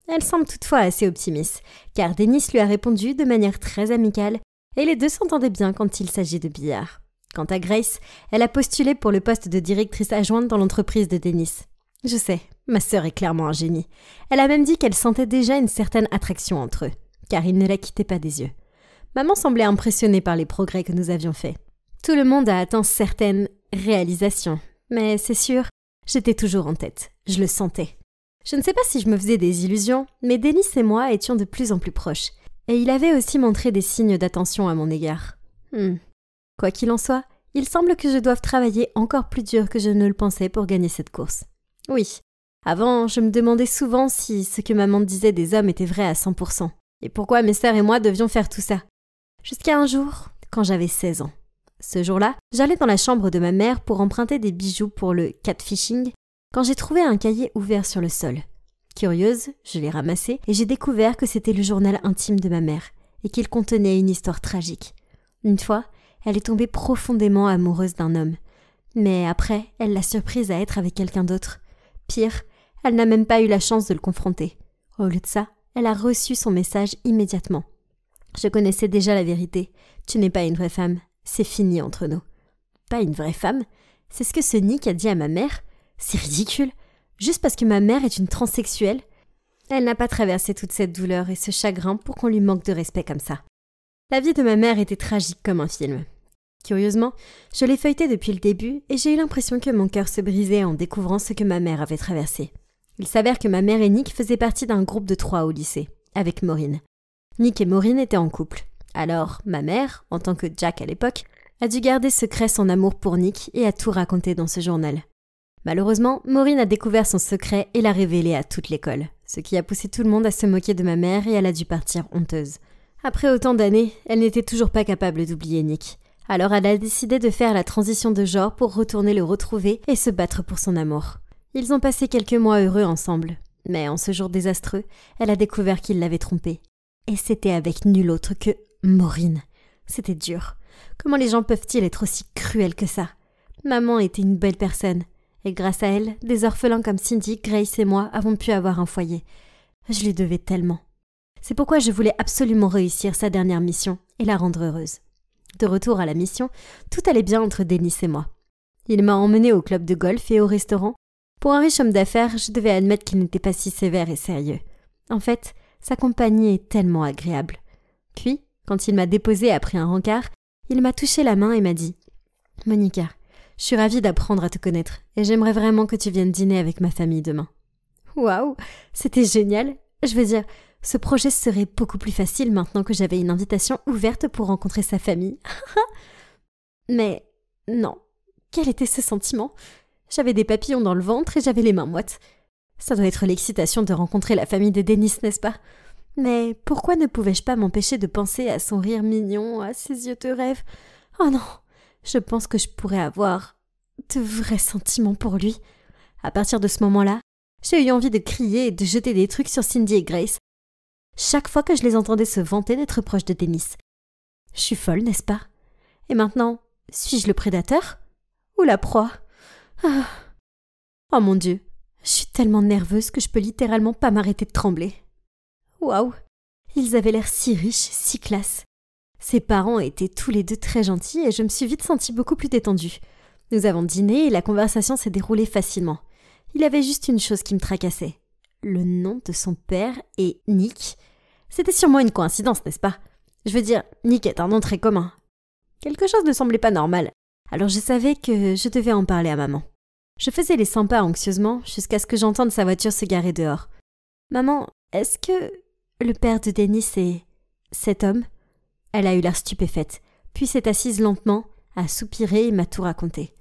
Elle semble toutefois assez optimiste, car Denis lui a répondu de manière très amicale et les deux s'entendaient bien quand il s'agit de billard. Quant à Grace, elle a postulé pour le poste de directrice adjointe dans l'entreprise de Denis. Je sais, ma sœur est clairement un génie. Elle a même dit qu'elle sentait déjà une certaine attraction entre eux, car il ne la quittait pas des yeux. Maman semblait impressionnée par les progrès que nous avions faits. Tout le monde a atteint certaines réalisations, mais c'est sûr, j'étais toujours en tête. Je le sentais. Je ne sais pas si je me faisais des illusions, mais Denis et moi étions de plus en plus proches, et il avait aussi montré des signes d'attention à mon égard. Quoi qu'il en soit, il semble que je doive travailler encore plus dur que je ne le pensais pour gagner cette course. Oui, avant, je me demandais souvent si ce que maman disait des hommes était vrai à 100%, et pourquoi mes sœurs et moi devions faire tout ça. Jusqu'à un jour, quand j'avais 16 ans. Ce jour-là, j'allais dans la chambre de ma mère pour emprunter des bijoux pour le catfishing, quand j'ai trouvé un cahier ouvert sur le sol. Curieuse, je l'ai ramassé et j'ai découvert que c'était le journal intime de ma mère et qu'il contenait une histoire tragique. Une fois, elle est tombée profondément amoureuse d'un homme. Mais après, elle l'a surprise à être avec quelqu'un d'autre. Pire, elle n'a même pas eu la chance de le confronter. Au lieu de ça, elle a reçu son message immédiatement. Je connaissais déjà la vérité. Tu n'es pas une vraie femme. C'est fini entre nous. Pas une vraie femme? C'est ce que ce Nick a dit à ma mère? C'est ridicule. Juste parce que ma mère est une transsexuelle? Elle n'a pas traversé toute cette douleur et ce chagrin pour qu'on lui manque de respect comme ça. La vie de ma mère était tragique comme un film. Curieusement, je l'ai feuilleté depuis le début et j'ai eu l'impression que mon cœur se brisait en découvrant ce que ma mère avait traversé. Il s'avère que ma mère et Nick faisaient partie d'un groupe de 3 au lycée, avec Maureen. Nick et Maureen étaient en couple. Alors, ma mère, en tant que Jack à l'époque, a dû garder secret son amour pour Nick et a tout raconté dans ce journal. Malheureusement, Maureen a découvert son secret et l'a révélé à toute l'école, ce qui a poussé tout le monde à se moquer de ma mère et elle a dû partir honteuse. Après autant d'années, elle n'était toujours pas capable d'oublier Nick. Alors elle a décidé de faire la transition de genre pour retourner le retrouver et se battre pour son amour. Ils ont passé quelques mois heureux ensemble, mais en ce jour désastreux, elle a découvert qu'il l'avait trompée. Et c'était avec nul autre que Maureen. C'était dur. Comment les gens peuvent-ils être aussi cruels que ça? Maman était une belle personne. Et grâce à elle, des orphelins comme Cindy, Grace et moi avons pu avoir un foyer. Je lui devais tellement. C'est pourquoi je voulais absolument réussir sa dernière mission et la rendre heureuse. De retour à la mission, tout allait bien entre Denis et moi. Il m'a emmenée au club de golf et au restaurant. Pour un riche homme d'affaires, je devais admettre qu'il n'était pas si sévère et sérieux. En fait, sa compagnie est tellement agréable. Puis, quand il m'a déposée après un rencard, il m'a touché la main et m'a dit « Monica, je suis ravie d'apprendre à te connaître et j'aimerais vraiment que tu viennes dîner avec ma famille demain. » Waouh, c'était génial. Je veux dire, ce projet serait beaucoup plus facile maintenant que j'avais une invitation ouverte pour rencontrer sa famille. Mais non, quel était ce sentiment? J'avais des papillons dans le ventre et j'avais les mains moites. Ça doit être l'excitation de rencontrer la famille de Denis, n'est-ce pas? Mais pourquoi ne pouvais-je pas m'empêcher de penser à son rire mignon, à ses yeux de rêve? Oh non, je pense que je pourrais avoir de vrais sentiments pour lui. À partir de ce moment-là, J'ai eu envie de crier et de jeter des trucs sur Cindy et Grace chaque fois que je les entendais se vanter d'être proches de Dennis. Je suis folle, n'est-ce pas? Et maintenant, suis-je le prédateur ou la proie? Ah. Oh mon Dieu, je suis tellement nerveuse que je peux littéralement pas m'arrêter de trembler. Waouh, ils avaient l'air si riches, si classe. Ses parents étaient tous les deux très gentils et je me suis vite sentie beaucoup plus détendue. Nous avons dîné et la conversation s'est déroulée facilement. Il y avait juste une chose qui me tracassait. Le nom de son père et Nick. C'était sûrement une coïncidence, n'est-ce pas? Je veux dire, Nick est un nom très commun. Quelque chose ne semblait pas normal, alors je savais que je devais en parler à maman. Je faisais les 100 pas anxieusement jusqu'à ce que j'entende sa voiture se garer dehors. « Maman, est-ce que le père de Dennis est cet homme ?» Elle a eu l'air stupéfaite, puis s'est assise lentement, a soupiré et m'a tout raconté.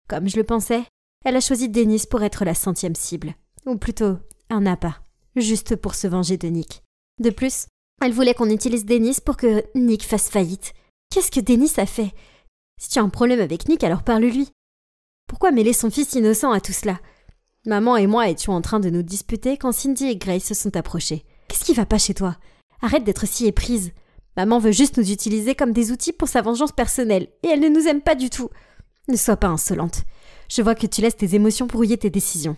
Comme je le pensais, elle a choisi Dennis pour être la 100e cible, ou plutôt un appât, juste pour se venger de Nick. De plus, elle voulait qu'on utilise Dennis pour que Nick fasse faillite. Qu'est-ce que Dennis a fait? Si tu as un problème avec Nick, alors parle-lui. Pourquoi mêler son fils innocent à tout cela? Maman et moi étions en train de nous disputer quand Cindy et Grace se sont approchés. Qu'est-ce qui va pas chez toi? Arrête d'être si éprise. Maman veut juste nous utiliser comme des outils pour sa vengeance personnelle, et elle ne nous aime pas du tout. Ne sois pas insolente. Je vois que tu laisses tes émotions brouiller tes décisions.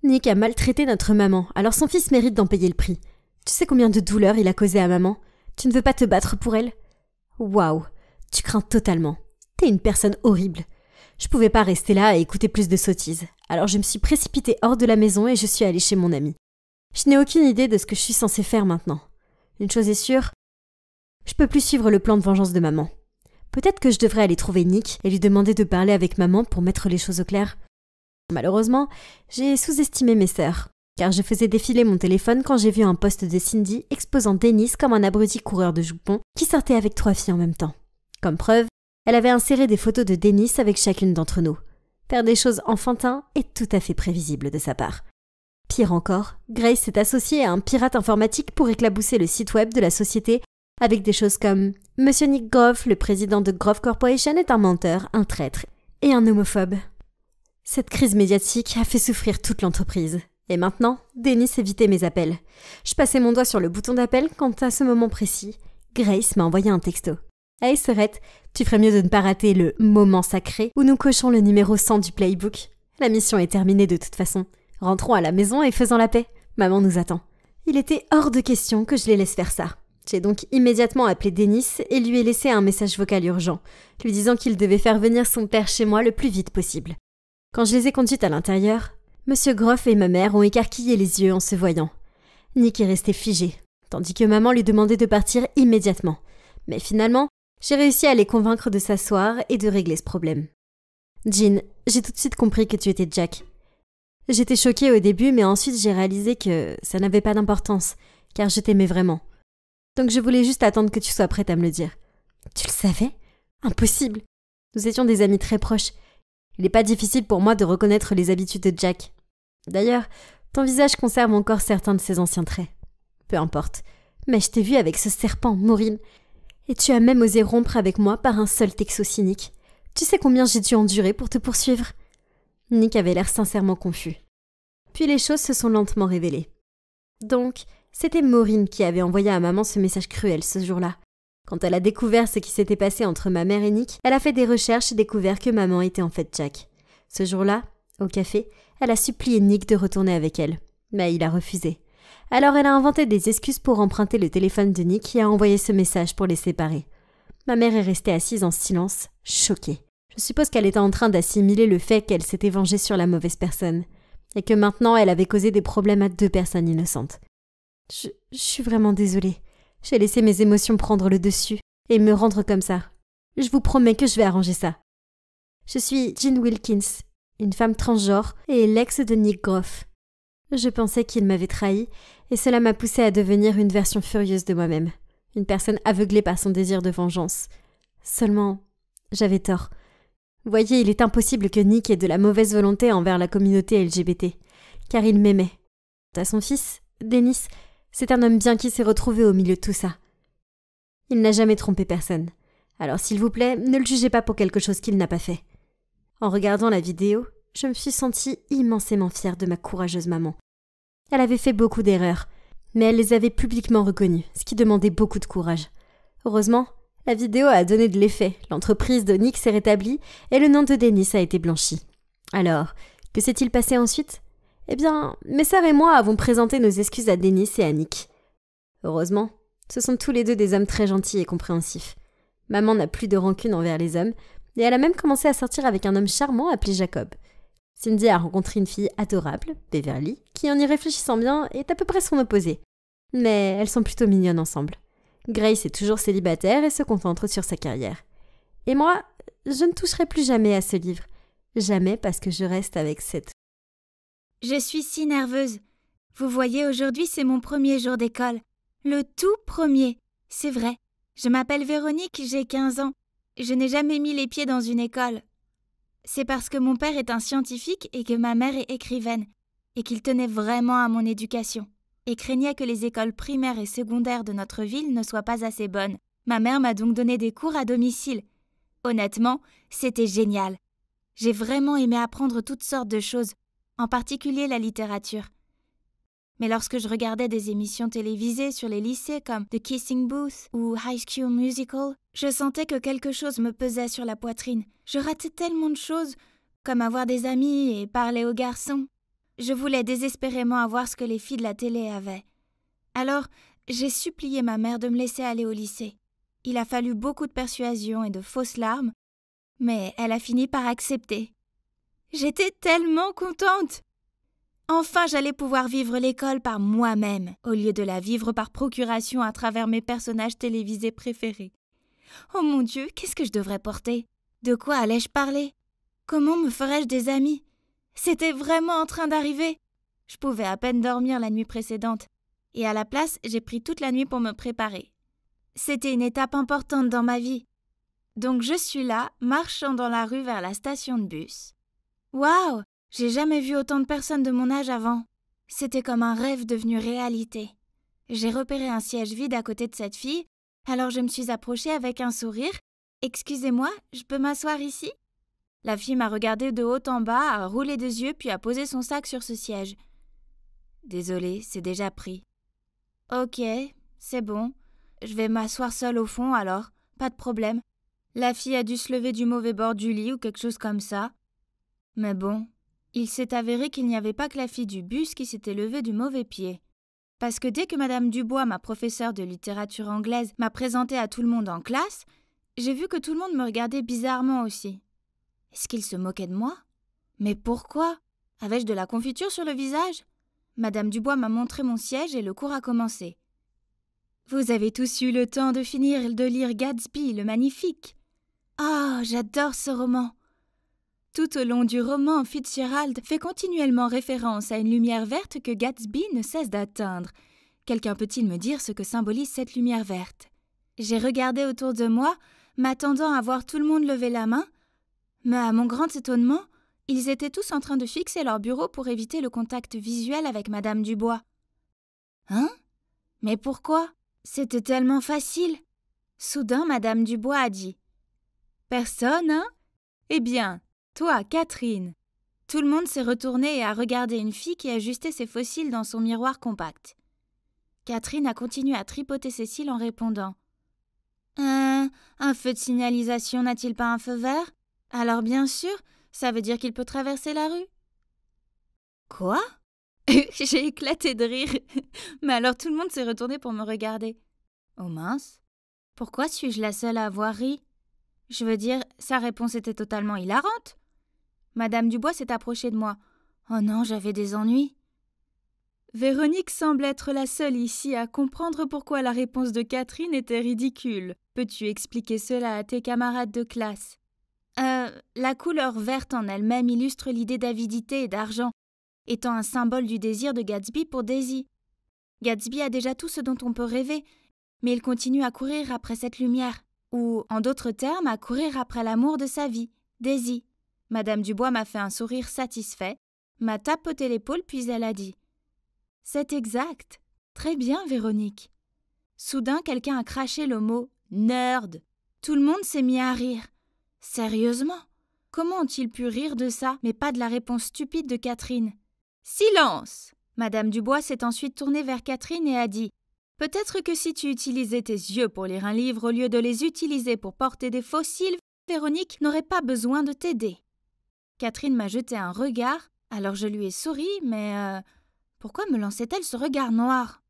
Nick a maltraité notre maman, alors son fils mérite d'en payer le prix. Tu sais combien de douleurs il a causé à maman? Tu ne veux pas te battre pour elle? Waouh, tu crains totalement. T'es une personne horrible. Je pouvais pas rester là et écouter plus de sottises, alors je me suis précipitée hors de la maison et je suis allée chez mon ami. Je n'ai aucune idée de ce que je suis censée faire maintenant. Une chose est sûre, je peux plus suivre le plan de vengeance de maman. Peut-être que je devrais aller trouver Nick et lui demander de parler avec maman pour mettre les choses au clair. Malheureusement, j'ai sous-estimé mes sœurs, car je faisais défiler mon téléphone quand j'ai vu un post de Cindy exposant Dennis comme un abruti coureur de jupons qui sortait avec 3 filles en même temps. Comme preuve, elle avait inséré des photos de Dennis avec chacune d'entre nous. Faire des choses enfantins est tout à fait prévisible de sa part. Pire encore, Grace s'est associée à un pirate informatique pour éclabousser le site web de la société avec des choses comme « Monsieur Nick Groff, le président de Groff Corporation, est un menteur, un traître et un homophobe ». Cette crise médiatique a fait souffrir toute l'entreprise. Et maintenant, Dennis évitait mes appels. Je passais mon doigt sur le bouton d'appel quand, à ce moment précis, Grace m'a envoyé un texto. « Hey Serette, tu ferais mieux de ne pas rater le moment sacré où nous cochons le numéro 100 du playbook. La mission est terminée de toute façon. Rentrons à la maison et faisons la paix. Maman nous attend. » Il était hors de question que je les laisse faire ça. J'ai donc immédiatement appelé Dennis et lui ai laissé un message vocal urgent, lui disant qu'il devait faire venir son père chez moi le plus vite possible. Quand je les ai conduites à l'intérieur, Monsieur Groff et ma mère ont écarquillé les yeux en se voyant. Nick est resté figé, tandis que maman lui demandait de partir immédiatement. Mais finalement, j'ai réussi à les convaincre de s'asseoir et de régler ce problème. Jean, j'ai tout de suite compris que tu étais Jack. J'étais choquée au début, mais ensuite j'ai réalisé que ça n'avait pas d'importance, car je t'aimais vraiment. Donc je voulais juste attendre que tu sois prête à me le dire. Tu le savais? Impossible. Nous étions des amis très proches. Il n'est pas difficile pour moi de reconnaître les habitudes de Jack. D'ailleurs, ton visage conserve encore certains de ses anciens traits. Peu importe. Mais je t'ai vu avec ce serpent, Maureen. Et tu as même osé rompre avec moi par un seul texto cynique. Tu sais combien j'ai dû endurer pour te poursuivre? Nick avait l'air sincèrement confus. Puis les choses se sont lentement révélées. Donc, c'était Maureen qui avait envoyé à maman ce message cruel ce jour-là. Quand elle a découvert ce qui s'était passé entre ma mère et Nick, elle a fait des recherches et découvert que maman était en fait Jack. Ce jour-là, au café, elle a supplié Nick de retourner avec elle. Mais il a refusé. Alors elle a inventé des excuses pour emprunter le téléphone de Nick et a envoyé ce message pour les séparer. Ma mère est restée assise en silence, choquée. Je suppose qu'elle était en train d'assimiler le fait qu'elle s'était vengée sur la mauvaise personne. Et que maintenant elle avait causé des problèmes à 2 personnes innocentes. Je suis vraiment désolée. J'ai laissé mes émotions prendre le dessus et me rendre comme ça. Je vous promets que je vais arranger ça. Je suis Jean Wilkins, une femme transgenre et l'ex de Nick Groff. Je pensais qu'il m'avait trahi et cela m'a poussée à devenir une version furieuse de moi-même, une personne aveuglée par son désir de vengeance. Seulement, j'avais tort. Voyez, il est impossible que Nick ait de la mauvaise volonté envers la communauté LGBT, car il m'aimait. À son fils, Dennis, c'est un homme bien qui s'est retrouvé au milieu de tout ça. Il n'a jamais trompé personne. Alors s'il vous plaît, ne le jugez pas pour quelque chose qu'il n'a pas fait. En regardant la vidéo, je me suis sentie immensément fière de ma courageuse maman. Elle avait fait beaucoup d'erreurs, mais elle les avait publiquement reconnues, ce qui demandait beaucoup de courage. Heureusement, la vidéo a donné de l'effet, l'entreprise de Nick s'est rétablie et le nom de Dennis a été blanchi. Alors, que s'est-il passé ensuite ? Eh bien, mes sœurs et moi avons présenté nos excuses à Dennis et à Nick. Heureusement, ce sont tous les deux des hommes très gentils et compréhensifs. Maman n'a plus de rancune envers les hommes, et elle a même commencé à sortir avec un homme charmant appelé Jacob. Cindy a rencontré une fille adorable, Beverly, qui en y réfléchissant bien est à peu près son opposé. Mais elles sont plutôt mignonnes ensemble. Grace est toujours célibataire et se concentre sur sa carrière. Et moi, je ne toucherai plus jamais à ce livre. Jamais parce que je reste avec cette... Je suis si nerveuse. Vous voyez, aujourd'hui, c'est mon premier jour d'école. Le tout premier. C'est vrai. Je m'appelle Véronique, j'ai 15 ans. Je n'ai jamais mis les pieds dans une école. C'est parce que mon père est un scientifique et que ma mère est écrivaine, et qu'il tenait vraiment à mon éducation, et craignait que les écoles primaires et secondaires de notre ville ne soient pas assez bonnes. Ma mère m'a donc donné des cours à domicile. Honnêtement, c'était génial. J'ai vraiment aimé apprendre toutes sortes de choses, en particulier la littérature. Mais lorsque je regardais des émissions télévisées sur les lycées comme The Kissing Booth ou High School Musical, je sentais que quelque chose me pesait sur la poitrine. Je ratais tellement de choses, comme avoir des amis et parler aux garçons. Je voulais désespérément avoir ce que les filles de la télé avaient. Alors, j'ai supplié ma mère de me laisser aller au lycée. Il a fallu beaucoup de persuasion et de fausses larmes, mais elle a fini par accepter. J'étais tellement contente! Enfin, j'allais pouvoir vivre l'école par moi-même, au lieu de la vivre par procuration à travers mes personnages télévisés préférés. Oh mon Dieu, qu'est-ce que je devrais porter? De quoi allais-je parler? Comment me ferais-je des amis? C'était vraiment en train d'arriver. Je pouvais à peine dormir la nuit précédente, et à la place, j'ai pris toute la nuit pour me préparer. C'était une étape importante dans ma vie. Donc je suis là, marchant dans la rue vers la station de bus. Waouh! J'ai jamais vu autant de personnes de mon âge avant. C'était comme un rêve devenu réalité. J'ai repéré un siège vide à côté de cette fille, alors je me suis approchée avec un sourire. « Excusez-moi, je peux m'asseoir ici ?» La fille m'a regardé de haut en bas, a roulé des yeux puis a posé son sac sur ce siège. « Désolée, c'est déjà pris. »« Ok, c'est bon. Je vais m'asseoir seule au fond alors, pas de problème. » La fille a dû se lever du mauvais bord du lit ou quelque chose comme ça. Mais bon, il s'est avéré qu'il n'y avait pas que la fille du bus qui s'était levée du mauvais pied. Parce que dès que Madame Dubois, ma professeure de littérature anglaise, m'a présentée à tout le monde en classe, j'ai vu que tout le monde me regardait bizarrement aussi. Est-ce qu'il se moquait de moi? Mais pourquoi? Avais-je de la confiture sur le visage? Madame Dubois m'a montré mon siège et le cours a commencé. Vous avez tous eu le temps de finir de lire Gatsby, le magnifique. Ah, j'adore ce roman. Tout au long du roman, Fitzgerald fait continuellement référence à une lumière verte que Gatsby ne cesse d'atteindre. Quelqu'un peut-il me dire ce que symbolise cette lumière verte? J'ai regardé autour de moi, m'attendant à voir tout le monde lever la main, mais à mon grand étonnement, ils étaient tous en train de fixer leur bureau pour éviter le contact visuel avec Madame Dubois. Hein? Mais pourquoi? C'était tellement facile. Soudain, Madame Dubois a dit « Personne, hein? Eh bien, toi, Catherine !» Tout le monde s'est retourné et a regardé une fille qui ajustait ses faux cils dans son miroir compact. Catherine a continué à tripoter ses cils en répondant « Un feu de signalisation n'a-t-il pas un feu vert? Alors bien sûr, ça veut dire qu'il peut traverser la rue. » Quoi? J'ai éclaté de rire. Mais alors tout le monde s'est retourné pour me regarder. Oh mince, pourquoi suis-je la seule à avoir ri? Je veux dire, sa réponse était totalement hilarante. Madame Dubois s'est approchée de moi. Oh non, j'avais des ennuis. Véronique semble être la seule ici à comprendre pourquoi la réponse de Catherine était ridicule. Peux-tu expliquer cela à tes camarades de classe? La couleur verte en elle-même illustre l'idée d'avidité et d'argent, étant un symbole du désir de Gatsby pour Daisy. Gatsby a déjà tout ce dont on peut rêver, mais il continue à courir après cette lumière, ou, en d'autres termes, à courir après l'amour de sa vie, Daisy. Madame Dubois m'a fait un sourire satisfait, m'a tapoté l'épaule puis elle a dit « C'est exact. Très bien, Véronique. » Soudain, quelqu'un a craché le mot « nerd ». Tout le monde s'est mis à rire. Sérieusement? Comment ont-ils pu rire de ça, mais pas de la réponse stupide de Catherine? « Silence !» Madame Dubois s'est ensuite tournée vers Catherine et a dit « Peut-être que si tu utilisais tes yeux pour lire un livre au lieu de les utiliser pour porter des fossiles, Véronique n'aurait pas besoin de t'aider. » Catherine m'a jeté un regard, alors je lui ai souri, mais pourquoi me lançait-elle ce regard noir?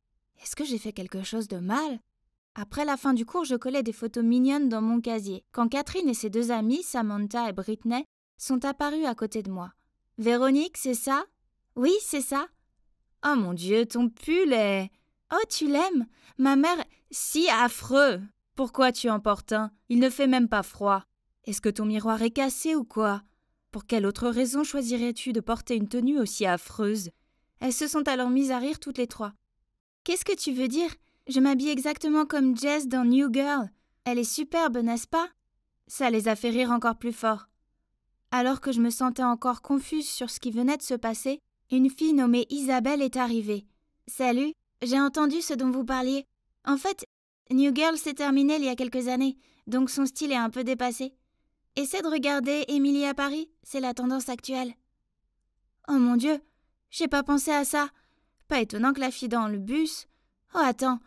Est-ce que j'ai fait quelque chose de mal? Après la fin du cours, je collais des photos mignonnes dans mon casier, quand Catherine et ses deux amies, Samantha et Britney, sont apparues à côté de moi. « Véronique, c'est ça? »« Oui, c'est ça. »« Oh mon Dieu, ton pull est... »« Oh, tu l'aimes? Ma mère... Si affreux! Pourquoi tu en portes un? Il ne fait même pas froid. Est-ce que ton miroir est cassé ou quoi? Pour quelle autre raison choisirais-tu de porter une tenue aussi affreuse? » Elles se sont alors mises à rire toutes les trois. « Qu'est-ce que tu veux dire? Je m'habille exactement comme Jess dans New Girl. Elle est superbe, n'est-ce pas? » Ça les a fait rire encore plus fort. Alors que je me sentais encore confuse sur ce qui venait de se passer, une fille nommée Isabelle est arrivée. « Salut, j'ai entendu ce dont vous parliez. En fait, New Girl s'est terminé il y a quelques années, donc son style est un peu dépassé. Essaie de regarder Emily à Paris, c'est la tendance actuelle. » Oh mon Dieu, j'ai pas pensé à ça. Pas étonnant que la fille dans le bus... Oh attends,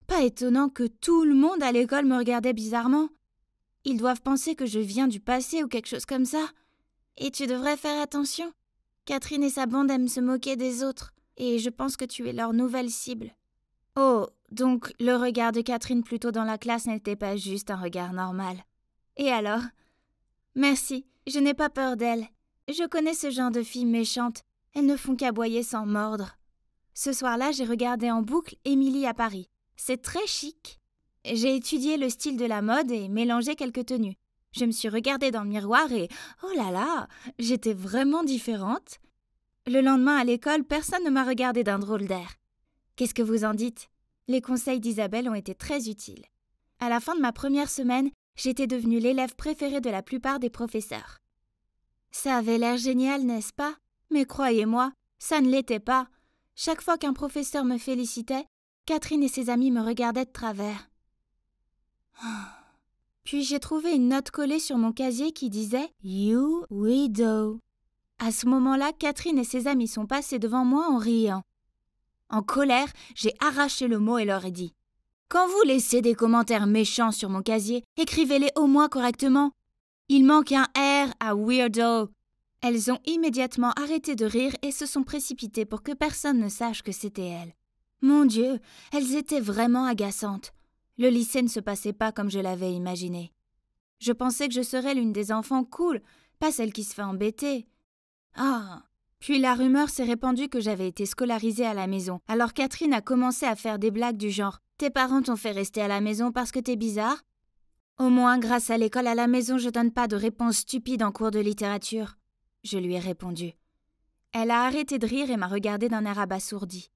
pas étonnant que tout le monde à l'école me regardait bizarrement. Ils doivent penser que je viens du passé ou quelque chose comme ça. Et tu devrais faire attention. Catherine et sa bande aiment se moquer des autres, et je pense que tu es leur nouvelle cible. Oh, donc le regard de Catherine plutôt dans la classe n'était pas juste un regard normal. Et alors? Merci, je n'ai pas peur d'elles. Je connais ce genre de filles méchantes. Elles ne font qu'aboyer sans mordre. Ce soir-là, j'ai regardé en boucle Emily à Paris. C'est très chic. J'ai étudié le style de la mode et mélangé quelques tenues. Je me suis regardée dans le miroir et, oh là là, j'étais vraiment différente. Le lendemain à l'école, personne ne m'a regardée d'un drôle d'air. Qu'est-ce que vous en dites? Les conseils d'Isabelle ont été très utiles. À la fin de ma première semaine, j'étais devenue l'élève préférée de la plupart des professeurs. Ça avait l'air génial, n'est-ce pas? Mais croyez-moi, ça ne l'était pas. Chaque fois qu'un professeur me félicitait, Catherine et ses amis me regardaient de travers. Puis j'ai trouvé une note collée sur mon casier qui disait « You widow ». À ce moment-là, Catherine et ses amis sont passés devant moi en riant. En colère, j'ai arraché le mot et leur ai dit « Quand vous laissez des commentaires méchants sur mon casier, écrivez-les au moins correctement. Il manque un R à weirdo ». Elles ont immédiatement arrêté de rire et se sont précipitées pour que personne ne sache que c'était elles. Mon Dieu, elles étaient vraiment agaçantes. Le lycée ne se passait pas comme je l'avais imaginé. Je pensais que je serais l'une des enfants cool, pas celle qui se fait embêter. Ah! Puis la rumeur s'est répandue que j'avais été scolarisée à la maison. Alors Catherine a commencé à faire des blagues du genre « Tes parents t'ont fait rester à la maison parce que t'es bizarre ?» Au moins, grâce à l'école à la maison, je donne pas de réponses stupides en cours de littérature. Je lui ai répondu. Elle a arrêté de rire et m'a regardée d'un air abasourdi.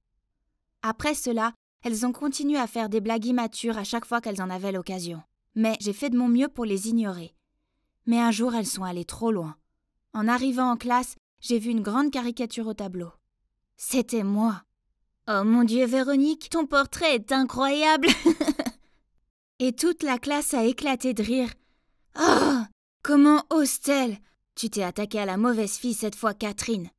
Après cela, elles ont continué à faire des blagues immatures à chaque fois qu'elles en avaient l'occasion. Mais j'ai fait de mon mieux pour les ignorer. Mais un jour, elles sont allées trop loin. En arrivant en classe, j'ai vu une grande caricature au tableau. C'était moi. Oh mon Dieu, Véronique, ton portrait est incroyable. Et toute la classe a éclaté de rire. Oh, comment ose-t-elle? Tu t'es attaquée à la mauvaise fille cette fois, Catherine.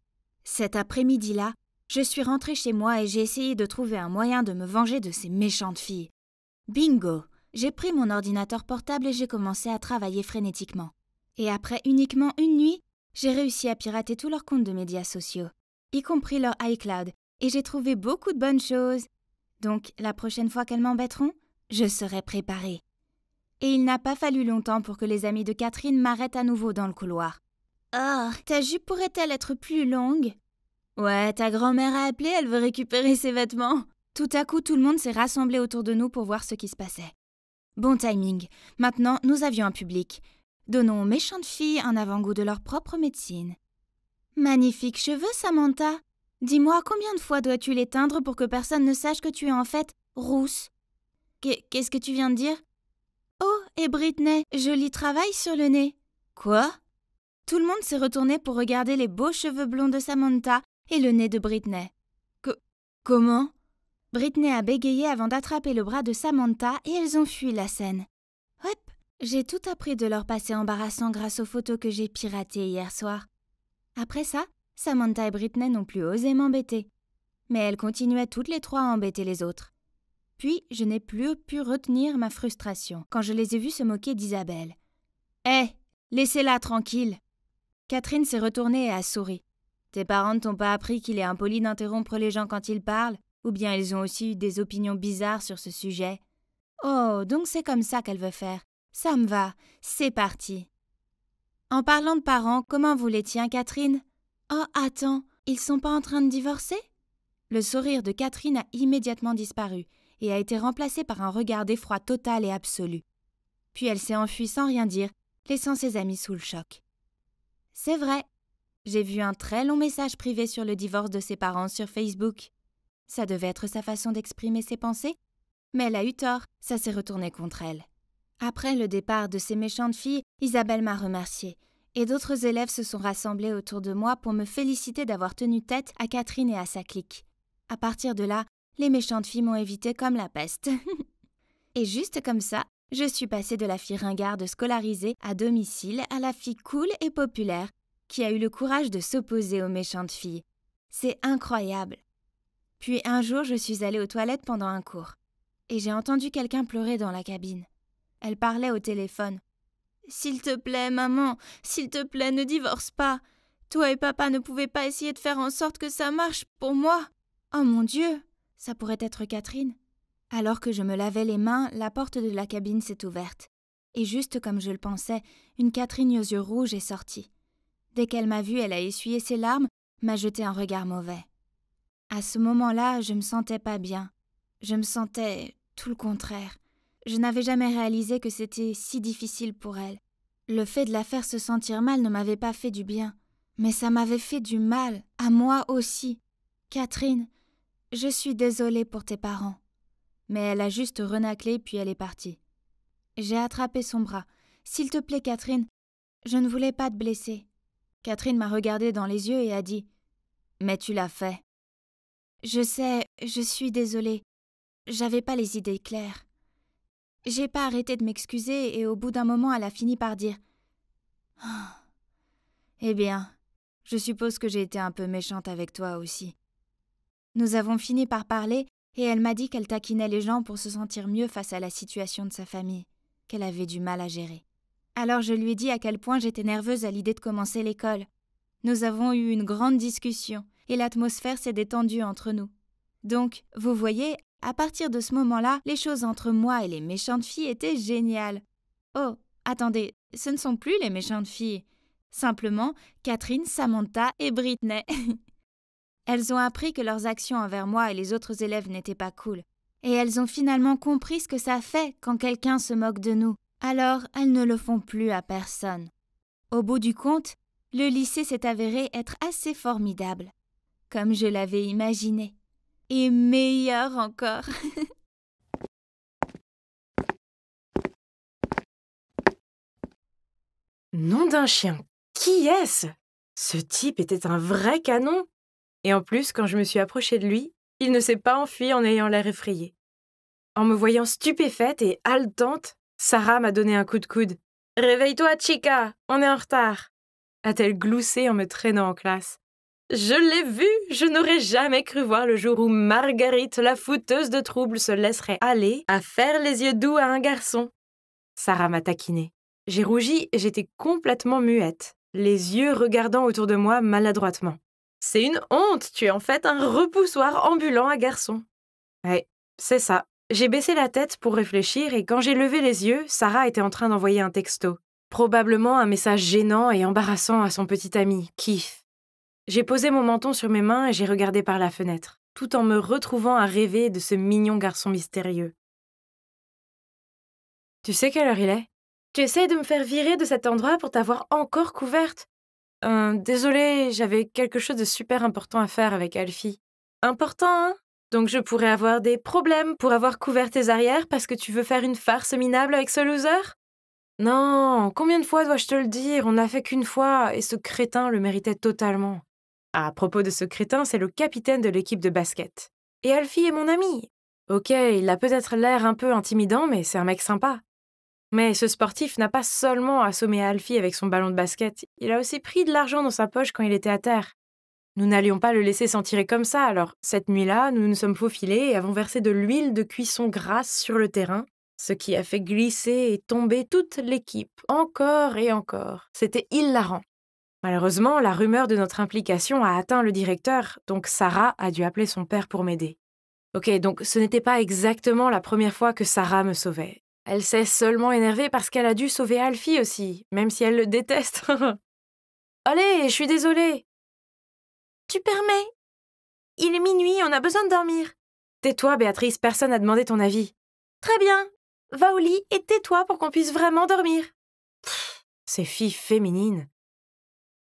Cet après-midi-là, je suis rentrée chez moi et j'ai essayé de trouver un moyen de me venger de ces méchantes filles. Bingo! J'ai pris mon ordinateur portable et j'ai commencé à travailler frénétiquement. Et après uniquement une nuit, j'ai réussi à pirater tous leurs comptes de médias sociaux, y compris leur iCloud, et j'ai trouvé beaucoup de bonnes choses. Donc, la prochaine fois qu'elles m'embêteront, je serai préparée. Et il n'a pas fallu longtemps pour que les amis de Catherine m'arrêtent à nouveau dans le couloir. « Oh, ta jupe pourrait-elle être plus longue ?»« Ouais, ta grand-mère a appelé, elle veut récupérer ses vêtements. » Tout à coup, tout le monde s'est rassemblé autour de nous pour voir ce qui se passait. Bon timing. Maintenant, nous avions un public. Donnons aux méchantes filles un avant-goût de leur propre médecine. Magnifiques cheveux, Samantha. Dis-moi, combien de fois dois-tu les teindre pour que personne ne sache que tu es en fait rousse? Qu'est-ce que tu viens de dire? Oh, et Britney, joli travail sur le nez. Quoi? Tout le monde s'est retourné pour regarder les beaux cheveux blonds de Samantha et le nez de Britney. Comment? Britney a bégayé avant d'attraper le bras de Samantha et elles ont fui la scène. Hop, j'ai tout appris de leur passé embarrassant grâce aux photos que j'ai piratées hier soir. Après ça, Samantha et Britney n'ont plus osé m'embêter. mais elles continuaient toutes les trois à embêter les autres. Puis, je n'ai plus pu retenir ma frustration quand je les ai vues se moquer d'Isabelle. « Hé, laissez-la tranquille !» Catherine s'est retournée et a souri. « Tes parents ne t'ont pas appris qu'il est impoli d'interrompre les gens quand ils parlent, ou bien ils ont aussi eu des opinions bizarres sur ce sujet. Oh, donc c'est comme ça qu'elle veut faire. Ça me va, c'est parti. » En parlant de parents, comment vous les tiens, Catherine? Oh, attends, ils sont pas en train de divorcer? Le sourire de Catherine a immédiatement disparu et a été remplacé par un regard d'effroi total et absolu. Puis elle s'est enfuie sans rien dire, laissant ses amis sous le choc. C'est vrai. J'ai vu un très long message privé sur le divorce de ses parents sur Facebook. Ça devait être sa façon d'exprimer ses pensées, mais elle a eu tort, ça s'est retourné contre elle. Après le départ de ces méchantes filles, Isabelle m'a remerciée, et d'autres élèves se sont rassemblés autour de moi pour me féliciter d'avoir tenu tête à Catherine et à sa clique. À partir de là, les méchantes filles m'ont évité comme la peste. Et juste comme ça, je suis passée de la fille ringarde scolarisée à domicile à la fille cool et populaire qui a eu le courage de s'opposer aux méchantes filles. C'est incroyable. Puis un jour, je suis allée aux toilettes pendant un cours, et j'ai entendu quelqu'un pleurer dans la cabine. Elle parlait au téléphone. « S'il te plaît, maman, s'il te plaît, ne divorce pas. Toi et papa ne pouvaient pas essayer de faire en sorte que ça marche pour moi. Oh mon Dieu, ça pourrait être Catherine. » Alors que je me lavais les mains, la porte de la cabine s'est ouverte. Et juste comme je le pensais, une Catherine aux yeux rouges est sortie. Dès qu'elle m'a vue, elle a essuyé ses larmes, m'a jeté un regard mauvais. À ce moment-là, je me sentais pas bien. Je me sentais tout le contraire. Je n'avais jamais réalisé que c'était si difficile pour elle. Le fait de la faire se sentir mal ne m'avait pas fait du bien. Mais ça m'avait fait du mal, à moi aussi. Catherine, je suis désolée pour tes parents. Mais elle a juste renâclé puis elle est partie. J'ai attrapé son bras. « S'il te plaît, Catherine, je ne voulais pas te blesser. » Catherine m'a regardé dans les yeux et a dit « Mais tu l'as fait. » Je sais, je suis désolée. J'avais pas les idées claires. J'ai pas arrêté de m'excuser et au bout d'un moment, elle a fini par dire « Ah, eh bien, je suppose que j'ai été un peu méchante avec toi aussi. » Nous avons fini par parler et elle m'a dit qu'elle taquinait les gens pour se sentir mieux face à la situation de sa famille, qu'elle avait du mal à gérer. Alors je lui ai dit à quel point j'étais nerveuse à l'idée de commencer l'école. Nous avons eu une grande discussion et l'atmosphère s'est détendue entre nous. Donc, vous voyez, à partir de ce moment-là, les choses entre moi et les méchantes filles étaient géniales. Oh, attendez, ce ne sont plus les méchantes filles. Simplement, Catherine, Samantha et Britney. Elles ont appris que leurs actions envers moi et les autres élèves n'étaient pas cool. Et elles ont finalement compris ce que ça fait quand quelqu'un se moque de nous. Alors, elles ne le font plus à personne. Au bout du compte, le lycée s'est avéré être assez formidable, comme je l'avais imaginé. Et meilleur encore. Nom d'un chien, qui est-ce? Ce type était un vrai canon. Et en plus, quand je me suis approchée de lui, il ne s'est pas enfui en ayant l'air effrayé. En me voyant stupéfaite et haletante, Sarah m'a donné un coup de coude. « Réveille-toi, chica, on est en retard !» a-t-elle gloussé en me traînant en classe. Je l'ai vu, je n'aurais jamais cru voir le jour où Marguerite, la fouteuse de troubles, se laisserait aller à faire les yeux doux à un garçon. Sarah m'a taquinée. J'ai rougi et j'étais complètement muette, les yeux regardant autour de moi maladroitement. C'est une honte, tu es en fait un repoussoir ambulant à garçons. Ouais, c'est ça. J'ai baissé la tête pour réfléchir et quand j'ai levé les yeux, Sarah était en train d'envoyer un texto. Probablement un message gênant et embarrassant à son petit ami, Keith. J'ai posé mon menton sur mes mains et j'ai regardé par la fenêtre, tout en me retrouvant à rêver de ce mignon garçon mystérieux. Tu sais quelle heure il est? Tu essayes de me faire virer de cet endroit pour t'avoir encore couverte? Désolée, j'avais quelque chose de super important à faire avec Alfie. Important, hein? Donc je pourrais avoir des problèmes pour avoir couvert tes arrières parce que tu veux faire une farce minable avec ce loser? Non, combien de fois dois-je te le dire? On n'a fait qu'une fois et ce crétin le méritait totalement. À propos de ce crétin, c'est le capitaine de l'équipe de basket. Et Alfie est mon ami. Ok, il a peut-être l'air un peu intimidant, mais c'est un mec sympa. Mais ce sportif n'a pas seulement assommé Alfie avec son ballon de basket, il a aussi pris de l'argent dans sa poche quand il était à terre. Nous n'allions pas le laisser s'en tirer comme ça, alors cette nuit-là, nous nous sommes faufilés et avons versé de l'huile de cuisson grasse sur le terrain, ce qui a fait glisser et tomber toute l'équipe, encore et encore. C'était hilarant. Malheureusement, la rumeur de notre implication a atteint le directeur, donc Sarah a dû appeler son père pour m'aider. Ok, donc ce n'était pas exactement la première fois que Sarah me sauvait. Elle s'est seulement énervée parce qu'elle a dû sauver Alfie aussi, même si elle le déteste. Allez, je suis désolée. Tu permets? Il est minuit, on a besoin de dormir. Tais-toi, Béatrice, personne n'a demandé ton avis. Très bien. Va au lit et tais-toi pour qu'on puisse vraiment dormir. Ces filles féminines.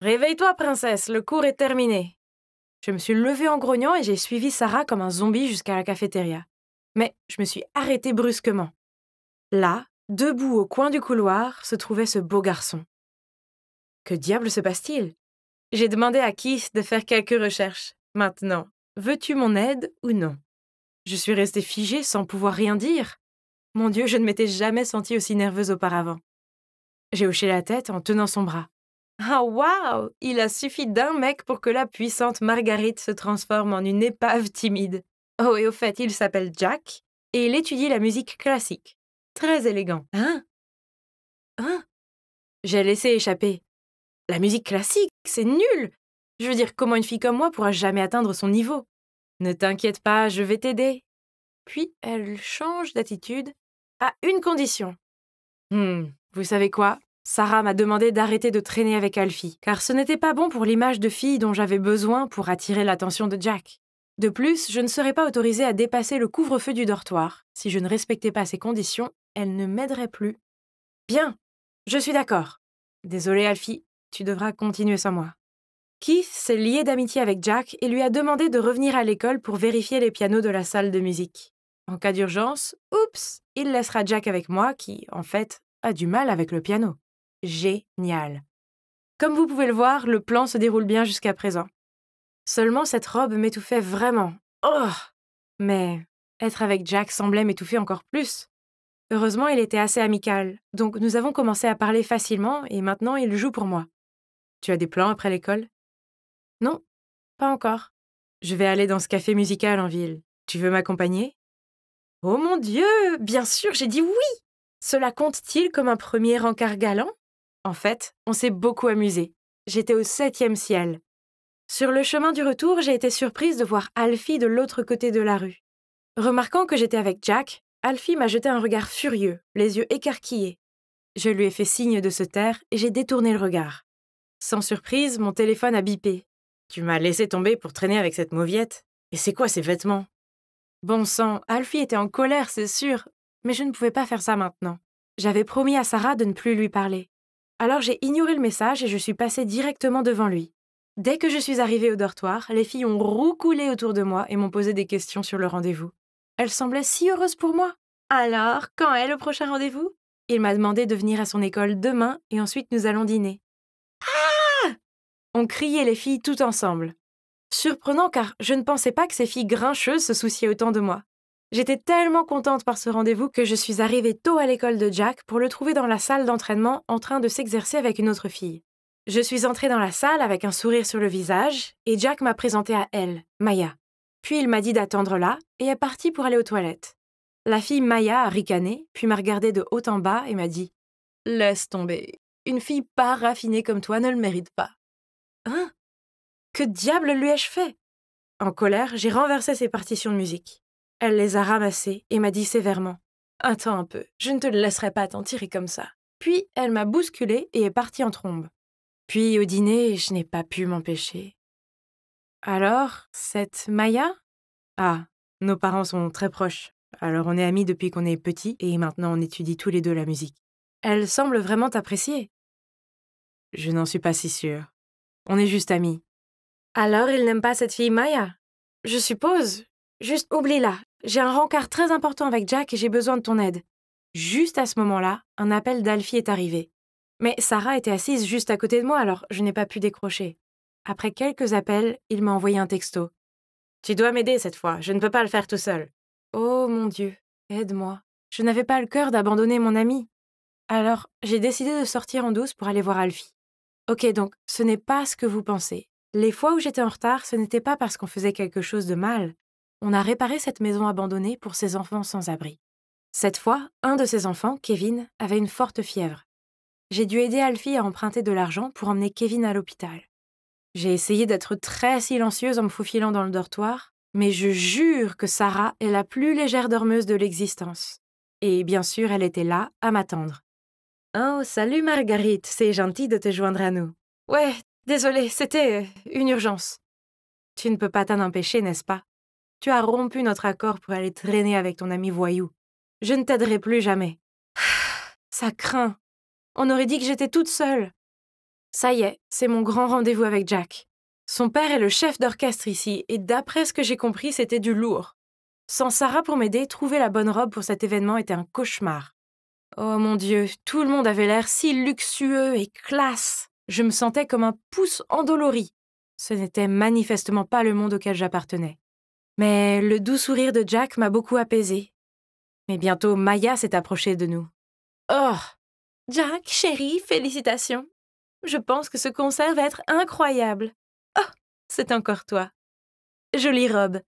Réveille-toi, princesse, le cours est terminé. Je me suis levée en grognant et j'ai suivi Sarah comme un zombie jusqu'à la cafétéria. Mais je me suis arrêtée brusquement. Là, debout au coin du couloir, se trouvait ce beau garçon. Que diable se passe-t-il? J'ai demandé à Keith de faire quelques recherches. Maintenant, veux-tu mon aide ou non? Je suis restée figée sans pouvoir rien dire. Mon Dieu, je ne m'étais jamais sentie aussi nerveuse auparavant. J'ai hoché la tête en tenant son bras. Ah waouh! Il a suffi d'un mec pour que la puissante Marguerite se transforme en une épave timide. Oh, et au fait, il s'appelle Jack, et il étudie la musique classique. Très élégant. Hein? J'ai laissé échapper. La musique classique, c'est nul! Je veux dire, comment une fille comme moi pourra jamais atteindre son niveau? Ne t'inquiète pas, je vais t'aider. Puis elle change d'attitude à une condition. Vous savez quoi? Sarah m'a demandé d'arrêter de traîner avec Alfie, car ce n'était pas bon pour l'image de fille dont j'avais besoin pour attirer l'attention de Jack. De plus, je ne serais pas autorisée à dépasser le couvre-feu du dortoir. Si je ne respectais pas ces conditions, elle ne m'aiderait plus. Bien, je suis d'accord. Désolée, Alfie, tu devras continuer sans moi. Keith s'est lié d'amitié avec Jack et lui a demandé de revenir à l'école pour vérifier les pianos de la salle de musique. En cas d'urgence, oups, il laissera Jack avec moi qui, en fait, a du mal avec le piano. Génial. Comme vous pouvez le voir, le plan se déroule bien jusqu'à présent. Seulement cette robe m'étouffait vraiment. Oh! Mais être avec Jack semblait m'étouffer encore plus. Heureusement, il était assez amical, donc nous avons commencé à parler facilement et maintenant il joue pour moi. Tu as des plans après l'école? Non, pas encore. Je vais aller dans ce café musical en ville. Tu veux m'accompagner? Oh mon Dieu! Bien sûr, j'ai dit oui! Cela compte-t-il comme un premier encart galant? En fait, on s'est beaucoup amusé. J'étais au 7e ciel. Sur le chemin du retour, j'ai été surprise de voir Alfie de l'autre côté de la rue. Remarquant que j'étais avec Jack, Alfie m'a jeté un regard furieux, les yeux écarquillés. Je lui ai fait signe de se taire et j'ai détourné le regard. Sans surprise, mon téléphone a bipé. Tu m'as laissé tomber pour traîner avec cette mauviette. Et c'est quoi ces vêtements? Bon sang, Alfie était en colère, c'est sûr, mais je ne pouvais pas faire ça maintenant. J'avais promis à Sarah de ne plus lui parler. Alors j'ai ignoré le message et je suis passée directement devant lui. Dès que je suis arrivée au dortoir, les filles ont roucoulé autour de moi et m'ont posé des questions sur le rendez-vous. Elles semblaient si heureuses pour moi. Alors, quand est le prochain rendez-vous? Il m'a demandé de venir à son école demain et ensuite nous allons dîner. Ah! On criait les filles toutes ensemble. Surprenant car je ne pensais pas que ces filles grincheuses se souciaient autant de moi. J'étais tellement contente par ce rendez-vous que je suis arrivée tôt à l'école de Jack pour le trouver dans la salle d'entraînement en train de s'exercer avec une autre fille. Je suis entrée dans la salle avec un sourire sur le visage et Jack m'a présentée à elle, Maya. Puis il m'a dit d'attendre là et est parti pour aller aux toilettes. La fille Maya a ricané, puis m'a regardée de haut en bas et m'a dit « Laisse tomber, une fille pas raffinée comme toi ne le mérite pas. » Hein? Que diable lui ai-je fait? En colère, j'ai renversé ses partitions de musique. Elle les a ramassées et m'a dit sévèrement « Attends un peu, je ne te laisserai pas t'en tirer comme ça. » Puis elle m'a bousculée et est partie en trombe. Puis au dîner, je n'ai pas pu m'empêcher. Alors, cette Maya? Ah, nos parents sont très proches. Alors on est amis depuis qu'on est petits et maintenant on étudie tous les deux la musique. Elle semble vraiment t'apprécier. Je n'en suis pas si sûre. On est juste amis. Alors il n'aime pas cette fille Maya? Je suppose. Juste oublie-la. J'ai un rencard très important avec Jack et j'ai besoin de ton aide. Juste à ce moment-là, un appel d'Alfie est arrivé. Mais Sarah était assise juste à côté de moi, alors je n'ai pas pu décrocher. Après quelques appels, il m'a envoyé un texto. « Tu dois m'aider cette fois, je ne peux pas le faire tout seul. » Oh mon Dieu, aide-moi. Je n'avais pas le cœur d'abandonner mon ami. Alors, j'ai décidé de sortir en douce pour aller voir Alfie. Ok, donc, ce n'est pas ce que vous pensez. Les fois où j'étais en retard, ce n'était pas parce qu'on faisait quelque chose de mal. On a réparé cette maison abandonnée pour ses enfants sans abri. Cette fois, un de ses enfants, Kevin, avait une forte fièvre. J'ai dû aider Alfie à emprunter de l'argent pour emmener Kevin à l'hôpital. J'ai essayé d'être très silencieuse en me faufilant dans le dortoir, mais je jure que Sarah est la plus légère dormeuse de l'existence. Et bien sûr, elle était là, à m'attendre. « Oh, salut Marguerite, c'est gentil de te joindre à nous. »« Ouais, désolée, c'était une urgence. »« Tu ne peux pas t'en empêcher, n'est-ce pas? Tu as rompu notre accord pour aller traîner avec ton ami voyou. Je ne t'aiderai plus jamais. » Ça craint. On aurait dit que j'étais toute seule. Ça y est, c'est mon grand rendez-vous avec Jack. Son père est le chef d'orchestre ici, et d'après ce que j'ai compris, c'était du lourd. Sans Sarah pour m'aider, trouver la bonne robe pour cet événement était un cauchemar. Oh mon Dieu, tout le monde avait l'air si luxueux et classe. Je me sentais comme un pouce endolori. Ce n'était manifestement pas le monde auquel j'appartenais. Mais le doux sourire de Jack m'a beaucoup apaisée. Mais bientôt, Maya s'est approchée de nous. « Oh, Jack, chérie, félicitations. Je pense que ce concert va être incroyable. Oh, c'est encore toi. Jolie robe.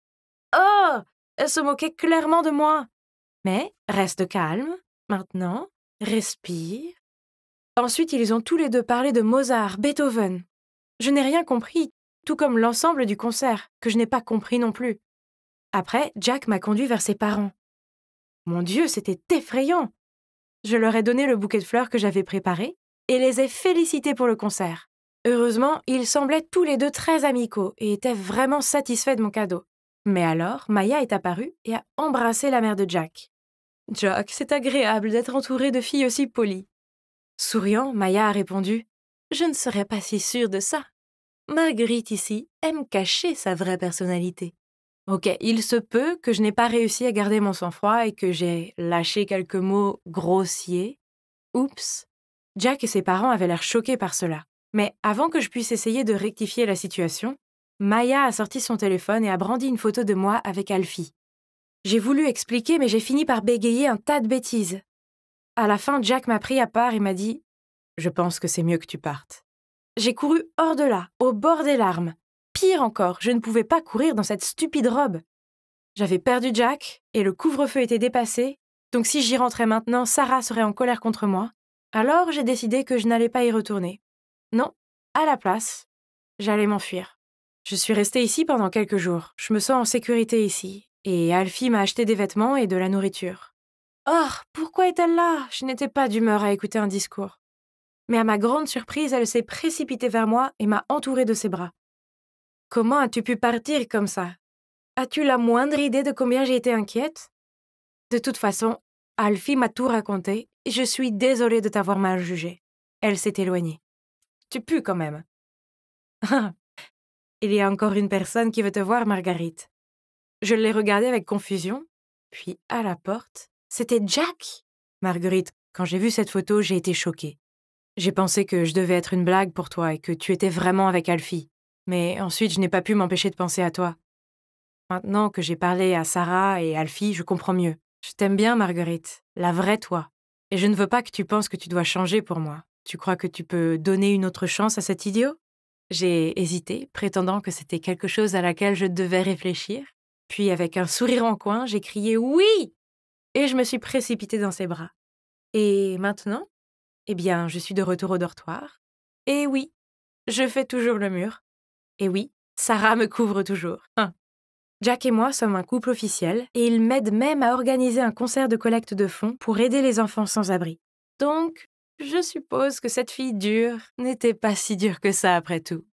Oh, elle se moquait clairement de moi. Mais reste calme. Maintenant, respire. » Ensuite, ils ont tous les deux parlé de Mozart, Beethoven. Je n'ai rien compris, tout comme l'ensemble du concert, que je n'ai pas compris non plus. Après, Jack m'a conduit vers ses parents. Mon Dieu, c'était effrayant. Je leur ai donné le bouquet de fleurs que j'avais préparé et les ai félicités pour le concert. Heureusement, ils semblaient tous les deux très amicaux et étaient vraiment satisfaits de mon cadeau. Mais alors, Maya est apparue et a embrassé la mère de Jack. « Jack, c'est agréable d'être entourée de filles aussi polies. » Souriant, Maya a répondu « Je ne serais pas si sûre de ça. Marguerite ici aime cacher sa vraie personnalité. » Ok, il se peut que je n'ai pas réussi à garder mon sang-froid et que j'ai lâché quelques mots grossiers. Oups. Jack et ses parents avaient l'air choqués par cela. Mais avant que je puisse essayer de rectifier la situation, Maya a sorti son téléphone et a brandi une photo de moi avec Alfie. J'ai voulu expliquer, mais j'ai fini par bégayer un tas de bêtises. À la fin, Jack m'a pris à part et m'a dit « Je pense que c'est mieux que tu partes. » J'ai couru hors de là, au bord des larmes. Pire encore, je ne pouvais pas courir dans cette stupide robe. J'avais perdu Jack et le couvre-feu était dépassé, donc si j'y rentrais maintenant, Sarah serait en colère contre moi. Alors j'ai décidé que je n'allais pas y retourner. Non, à la place, j'allais m'enfuir. Je suis restée ici pendant quelques jours. Je me sens en sécurité ici. Et Alfie m'a acheté des vêtements et de la nourriture. Oh, pourquoi est-elle là? Je n'étais pas d'humeur à écouter un discours. Mais à ma grande surprise, elle s'est précipitée vers moi et m'a entourée de ses bras. Comment as-tu pu partir comme ça? As-tu la moindre idée de combien j'ai été inquiète? De toute façon, Alfie m'a tout raconté et je suis désolée de t'avoir mal jugée. Elle s'est éloignée. Tu pues quand même. Il y a encore une personne qui veut te voir, Marguerite. Je l'ai regardée avec confusion, puis à la porte, c'était Jack. Marguerite, quand j'ai vu cette photo, j'ai été choquée. J'ai pensé que je devais être une blague pour toi et que tu étais vraiment avec Alfie. Mais ensuite, je n'ai pas pu m'empêcher de penser à toi. Maintenant que j'ai parlé à Sarah et Alfie, je comprends mieux. Je t'aime bien, Marguerite, la vraie toi. Et je ne veux pas que tu penses que tu dois changer pour moi. Tu crois que tu peux donner une autre chance à cet idiot? J'ai hésité, prétendant que c'était quelque chose à laquelle je devais réfléchir. Puis, avec un sourire en coin, j'ai crié « Oui !» et je me suis précipitée dans ses bras. Et maintenant, eh bien, je suis de retour au dortoir. Et oui, je fais toujours le mur. Et oui, Sarah me couvre toujours. Jack et moi sommes un couple officiel et il m'aide même à organiser un concert de collecte de fonds pour aider les enfants sans abri. Donc, je suppose que cette fille dure n'était pas si dure que ça après tout.